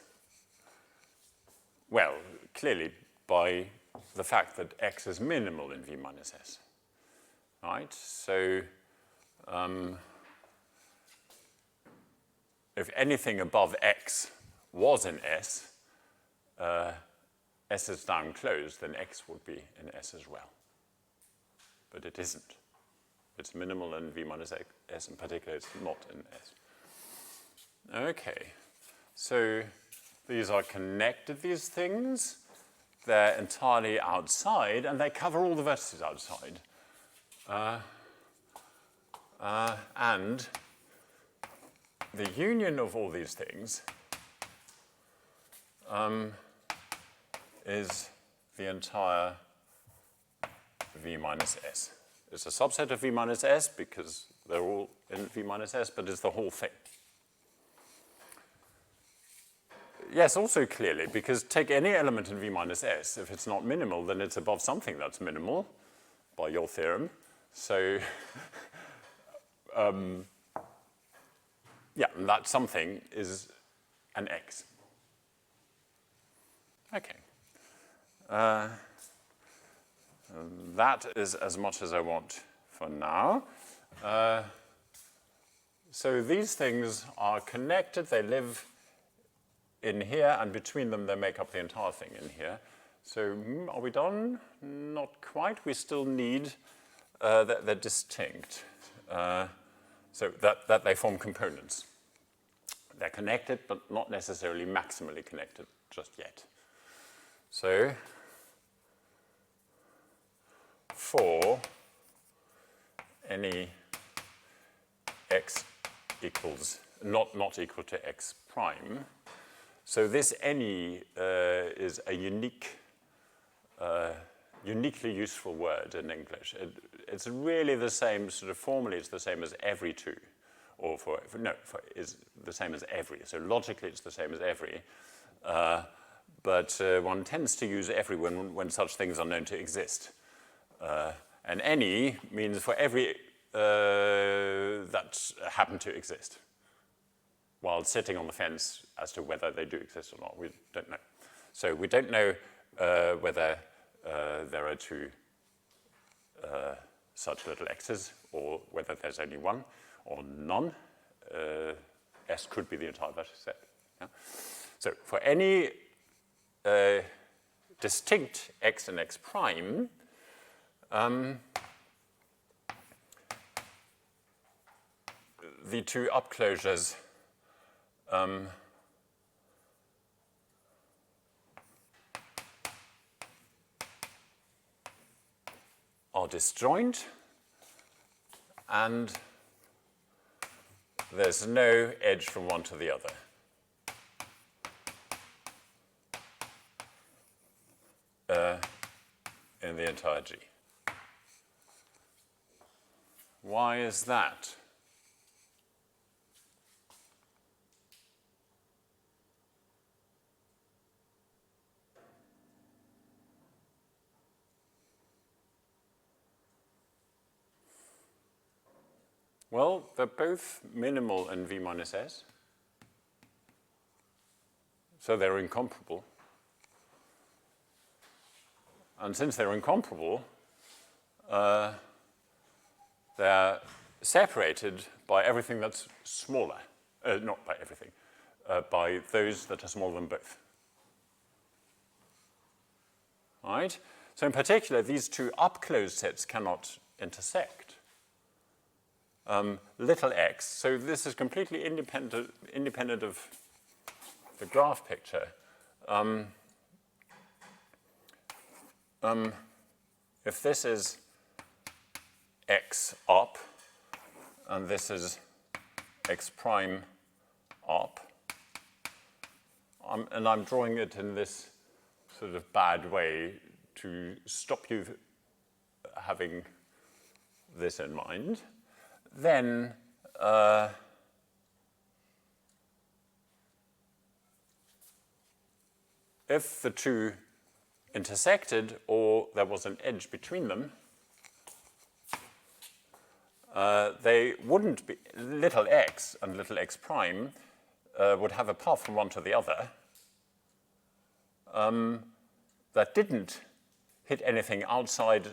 Well, clearly by the fact that x is minimal in V minus S. Right? So if anything above x was in S, S is down closed, then X would be in S as well. But it isn't. It's minimal in V minus S, in particular it's not in S. Okay, so these are connected, these things. They're entirely outside, and they cover all the vertices outside. And the union of all these things is the entire V minus S. It's a subset of V minus S because they're all in V minus S, but it's the whole thing. Yes, also clearly, because take any element in V minus S, if it's not minimal, then it's above something that's minimal, by your theorem. So, yeah, and that something is an X. Okay. That is as much as I want for now. So these things are connected, they live in here, and between them they make up the entire thing in here. So are we done? Not quite. We still need that they're distinct. So that they form components. They're connected, but not necessarily maximally connected just yet. So for any x equals not equal to x prime, so this any is a uniquely useful word in English. It's really the same, sort of formally it's the same as every two, or is the same as every. So logically it's the same as every, but one tends to use every when such things are known to exist. And any means for every that happen to exist, while sitting on the fence as to whether they do exist or not. We don't know. So we don't know whether there are two such little x's, or whether there's only one or none. S could be the entire vertex set. Yeah? So for any distinct x and x prime, the two upclosures are disjoint, and there's no edge from one to the other. In the entire G. Why is that? Well, they're both minimal in V minus S, so they're incomparable. And since they're incomparable, they're separated by everything that's smaller. Not by everything, by those that are smaller than both. All right? So in particular, these two up-closed sets cannot intersect. Little x, so this is completely independent of the graph picture. If this is x up, and this is x prime up, and I'm drawing it in this sort of bad way to stop you having this in mind, then if the two intersected or there was an edge between them, they wouldn't be, little x and little x prime would have a path from one to the other that didn't hit anything outside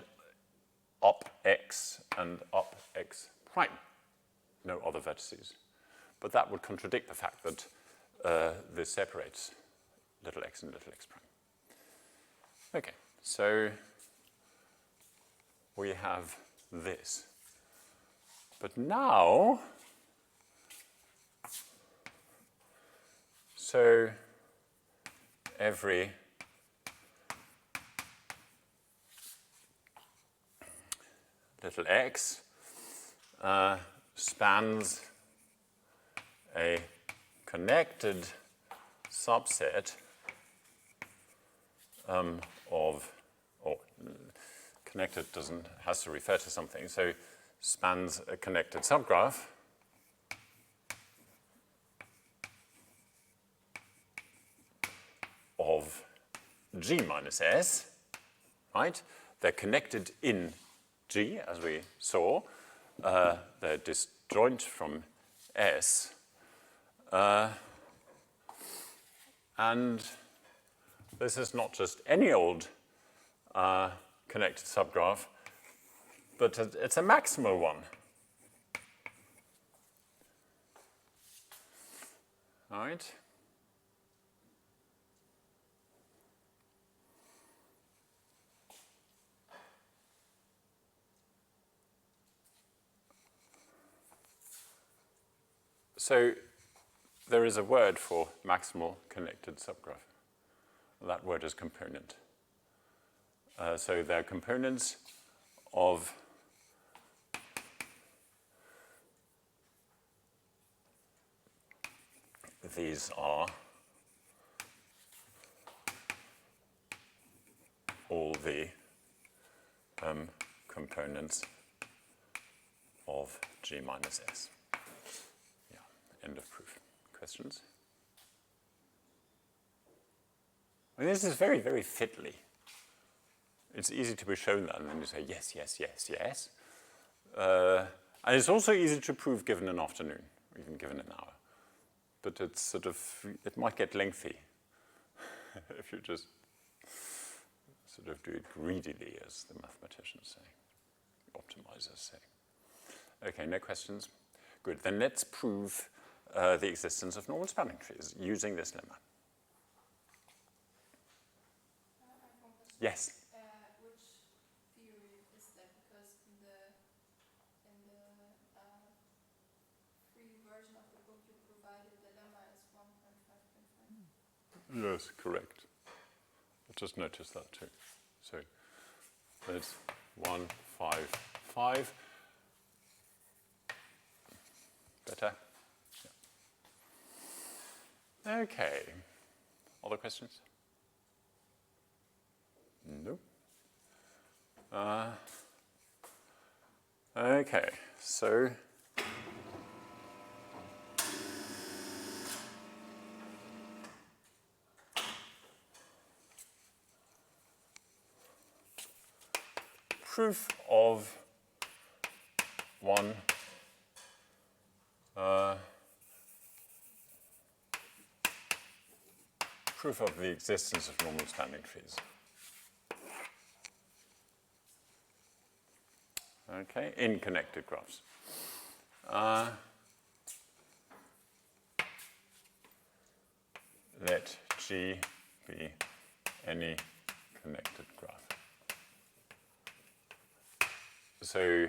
up x and up x prime, no other vertices. But that would contradict the fact that this separates little x and little x prime. Okay, so we have this. But now, so every little x spans a connected subset of, or connected has to refer to something, so spans a connected subgraph of G minus S, right? They're connected in G, as we saw. They're disjoint from S. And this is not just any old connected subgraph, but it's a maximal one. All right? So there is a word for maximal connected subgraph. That word is component. So they're components of these are all the components of G minus S. Yeah, end of proof. Questions? I mean, this is very, very fiddly. It's easy to be shown that, and then you say yes, yes, yes, yes. And it's also easy to prove given an afternoon, or even given an hour. But it's sort of, it might get lengthy if you just sort of do it greedily, as the mathematicians say, optimizers say. Okay, no questions? Good, then let's prove the existence of normal spanning trees using this lemma. I have one question. Yes? Which theory is that? Because in the free version of the book you provided, the lemma is 1.5.5. Yes, correct. I just noticed that too. So there's 1, 5, 5. Better? Yeah. Okay. Other questions? No. Okay, so proof of one proof of the existence of normal spanning trees. Okay, in connected graphs. Let G be any connected graph. So,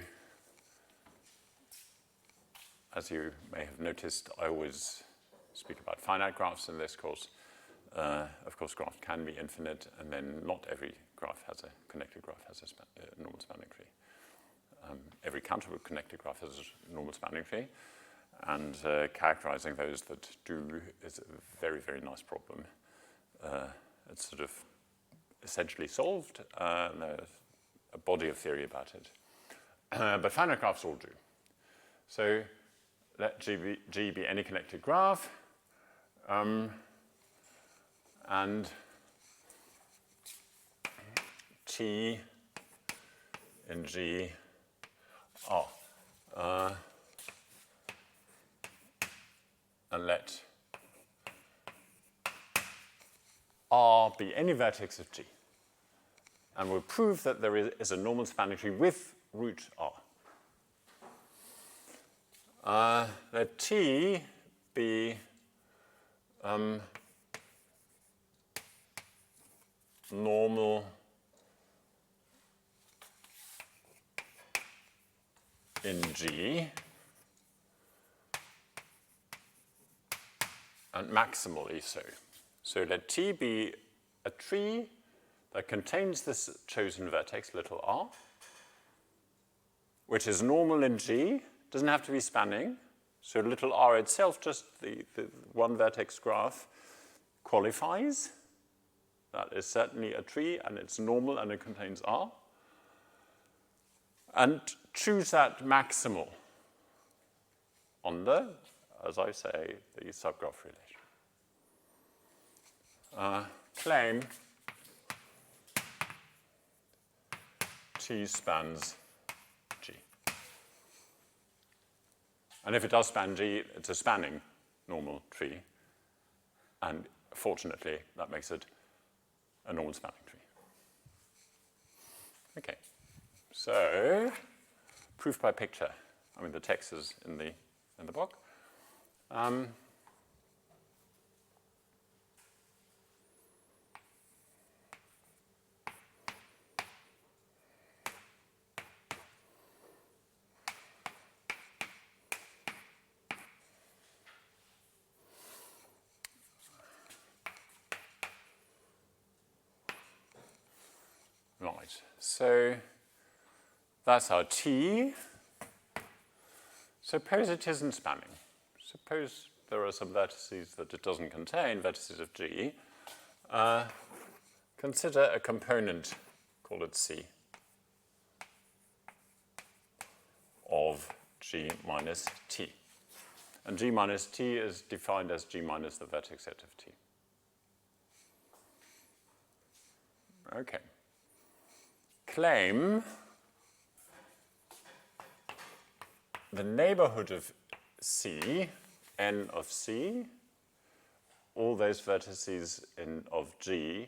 as you may have noticed, I always speak about finite graphs in this course. Of course, graphs can be infinite, and then not every graph has a connected graph has a normal spanning tree. Every countable connected graph has a normal spanning tree, and characterizing those that do is a very, very nice problem. It's sort of essentially solved, and there's a body of theory about it. But finite graphs all do. So let G be any connected graph, and T in G R. And let R be any vertex of G. And we'll prove that there is a normal spanning tree with root R. Let T be normal in G and maximally so. So let T be a tree that contains this chosen vertex, little r, which is normal in G, doesn't have to be spanning. So little r itself, just the one vertex graph, qualifies. That is certainly a tree, and it's normal, and it contains r. And choose that maximal under, as I say, the subgraph relation. Claim T spans G. And if it does span G, it's a spanning normal tree. And fortunately, that makes it a normal spanning tree. Okay, so proof by picture. I mean, the text is in the book. Right, so that's our T. Suppose it isn't spanning. Suppose there are some vertices that it doesn't contain, vertices of G. Consider a component, call it C, of G minus T. And G minus T is defined as G minus the vertex set of T. Okay. Claim the neighborhood of C, n of C, all those vertices of G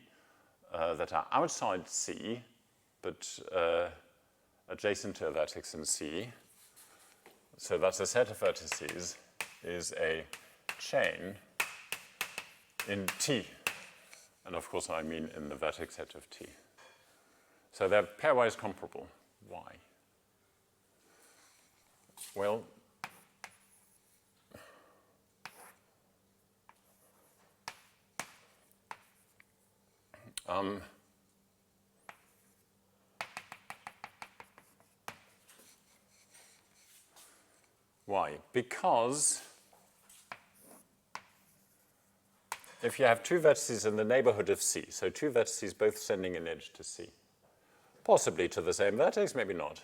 that are outside C, but adjacent to a vertex in C. So that's a set of vertices, is a chain in T. And of course, I mean in the vertex set of T. So they're pairwise comparable. Why? Well, why? Because if you have two vertices in the neighborhood of C, so two vertices both sending an edge to C, possibly to the same vertex, maybe not,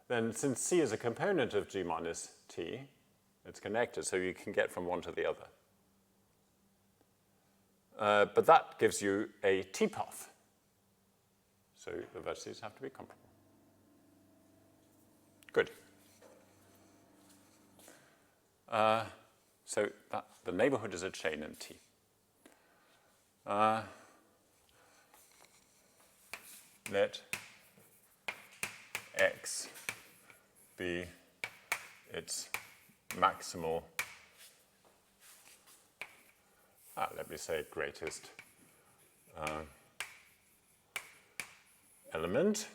then since C is a component of G minus T, it's connected, so you can get from one to the other. But that gives you a T path. So the vertices have to be comparable. Good. So the neighborhood is a chain in T. Let X be its maximal, let me say greatest element.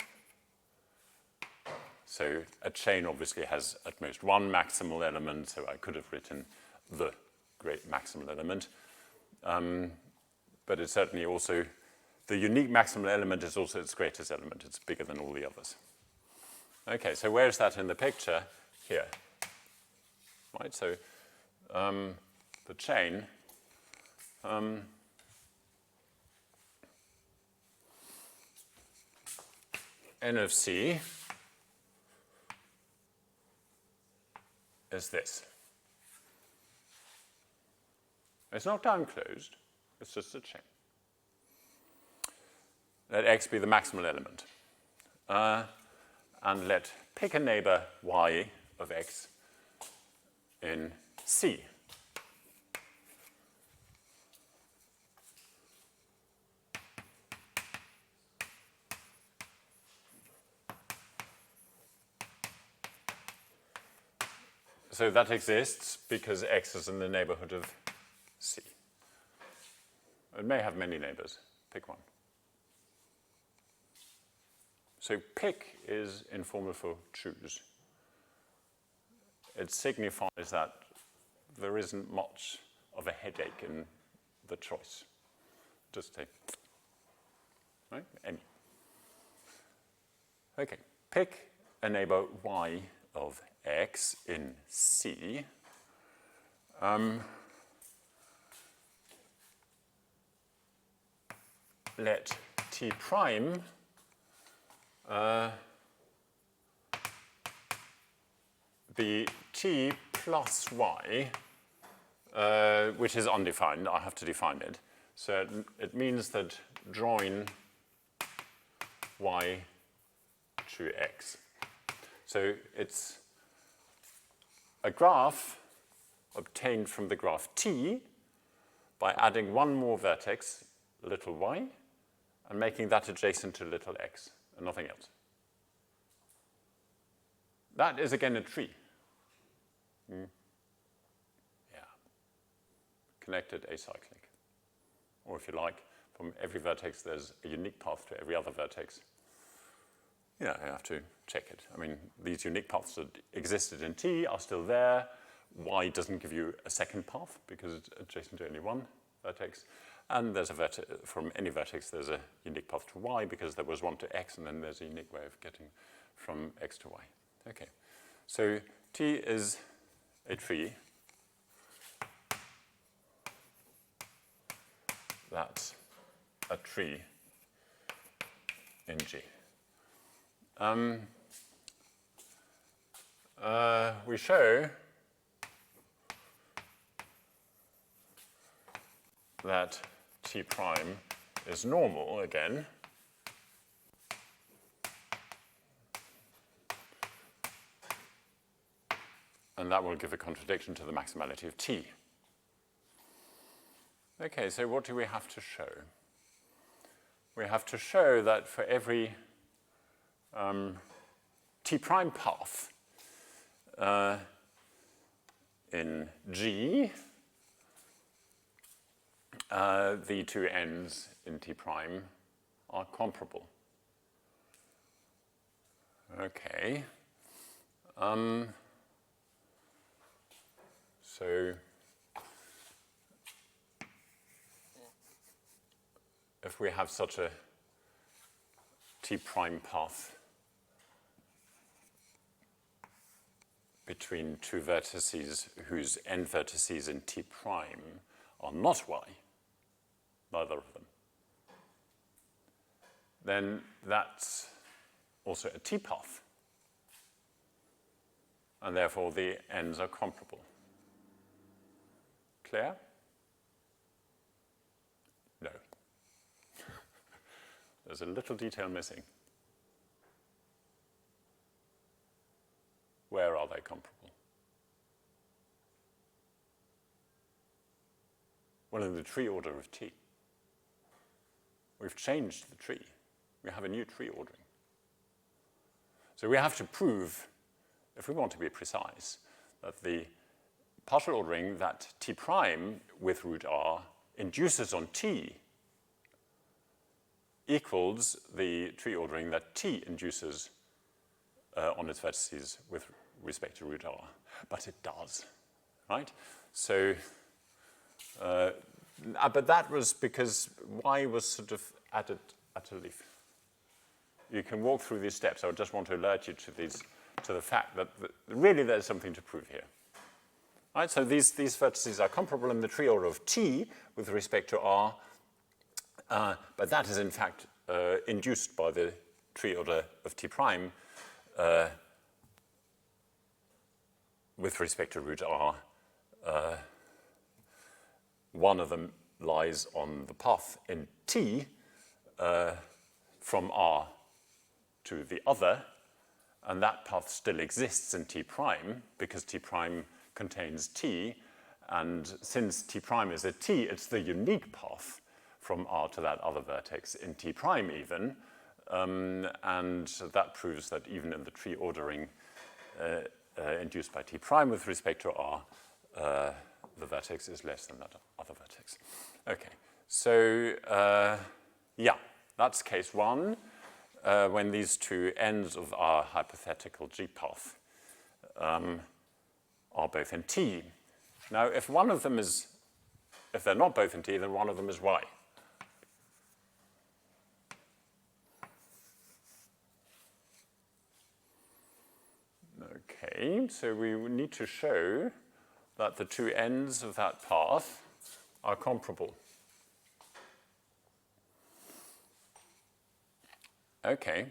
So a chain obviously has at most one maximal element, so I could have written the great maximal element. But it's certainly also, the unique maximal element is also its greatest element. It's bigger than all the others. Okay, so where is that in the picture? Here. Right, so the chain N of C is this. It's not downclosed, it's just a chain. Let X be the maximal element. And let pick a neighbor Y of X in C. So that exists because X is in the neighborhood of C. It may have many neighbors. Pick one. So pick is informal for choose. It signifies that there isn't much of a headache in the choice. Just say, right? Any. Okay, pick a neighbor y of x in C. Let T prime be T plus y, which is undefined. I have to define it. So it means that join y to x. So it's a graph obtained from the graph T by adding one more vertex, little y, and making that adjacent to little x, and nothing else. That is again a tree. Yeah. Connected acyclic. Or if you like, from every vertex there's a unique path to every other vertex. Yeah, I have to check it. I mean, these unique paths that existed in T are still there. Y doesn't give you a second path because it's adjacent to only one vertex. And there's a from any vertex, there's a unique path to y because there was one to x, and then there's a unique way of getting from x to y. Okay, so T is a tree that's a tree in G. We show that T prime is normal again. And that will give a contradiction to the maximality of T. Okay, so what do we have to show? We have to show that for every T prime path in G, the two ends in T prime are comparable. Okay. So if we have such a T prime path between two vertices whose end vertices in T prime are not y, neither of them, then that's also a T path. And therefore the ends are comparable. Clear? No. There's a little detail missing. Where are they comparable? Well, in the tree order of T. We've changed the tree. We have a new tree ordering. So we have to prove, if we want to be precise, that the partial ordering that T prime with root R induces on T equals the tree ordering that T induces on its vertices with respect to root R. But it does, right? So, but that was because Y was sort of added at a leaf. You can walk through these steps. I just want to alert you to the fact that really there's something to prove here. Right, so these vertices are comparable in the tree order of T with respect to R, but that is in fact induced by the tree order of T prime with respect to root R. One of them lies on the path in T from R to the other, and that path still exists in T prime because T prime contains T, and since T prime is a T, it's the unique path from R to that other vertex in T prime even, and that proves that even in the tree ordering induced by T prime with respect to R, the vertex is less than that other vertex. Okay, so yeah, that's case one. when these two ends of our hypothetical G-path are both in T. Now, if they're not both in T, then one of them is Y. Okay, so we need to show that the two ends of that path are comparable. Okay.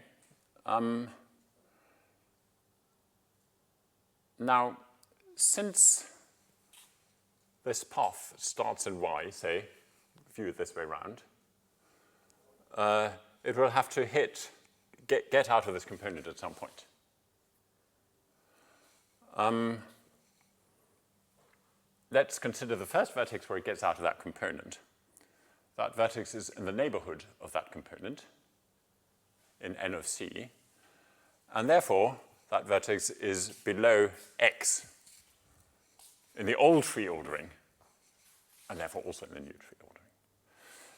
Now, since this path starts in Y, say, view it this way around, it will have to get out of this component at some point. Let's consider the first vertex where it gets out of that component. That vertex is in the neighborhood of that component in N of C, and therefore that vertex is below X in the old tree ordering, and therefore also in the new tree ordering.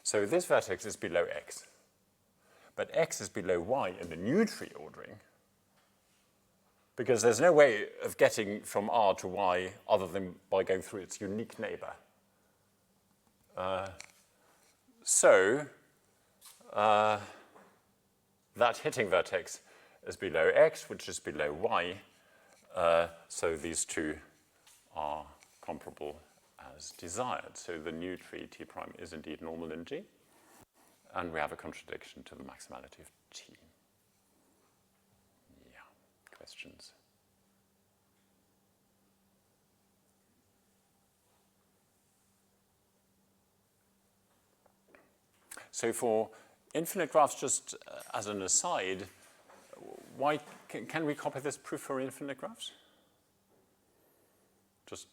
So this vertex is below X, but X is below Y in the new tree ordering, because there's no way of getting from R to Y other than by going through its unique neighbor. That hitting vertex is below X, which is below Y, so these two are comparable as desired. So the new tree T prime is indeed normal in G, and we have a contradiction to the maximality of T. Questions? So for infinite graphs, just as an aside, why can we copy this proof for infinite graphs? Just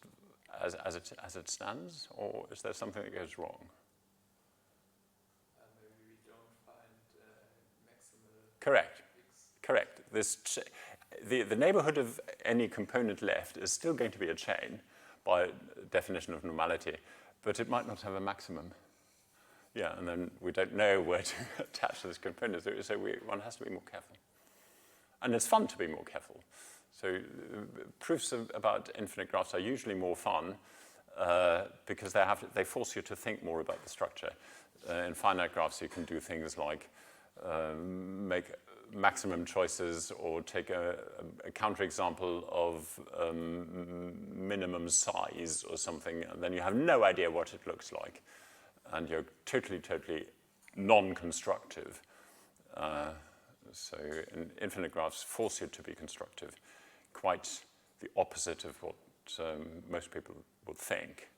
as it stands, or is there something that goes wrong? Maybe we don't find maximal. Correct. Correct. The neighborhood of any component left is still going to be a chain by definition of normality, but it might not have a maximum. Yeah, and then we don't know where to attach this component, so one has to be more careful. And it's fun to be more careful. So proofs about infinite graphs are usually more fun because they force you to think more about the structure. In finite graphs, you can do things like make maximum choices or take a counterexample of minimum size or something, and then you have no idea what it looks like. And you're totally non-constructive. So infinite graphs force you to be constructive, quite the opposite of what most people would think,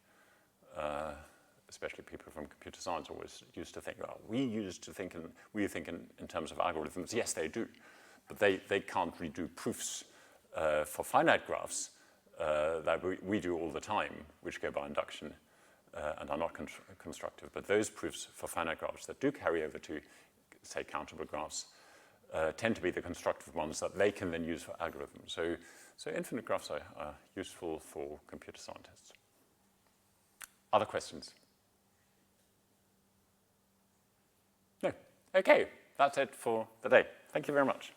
especially people from computer science always used to think, well, we think in terms of algorithms. Yes, they do, but they can't redo proofs for finite graphs that we do all the time, which go by induction and are not constructive. But those proofs for finite graphs that do carry over to, say, countable graphs tend to be the constructive ones that they can then use for algorithms. So infinite graphs are useful for computer scientists. Other questions? No. Okay, that's it for the day. Thank you very much.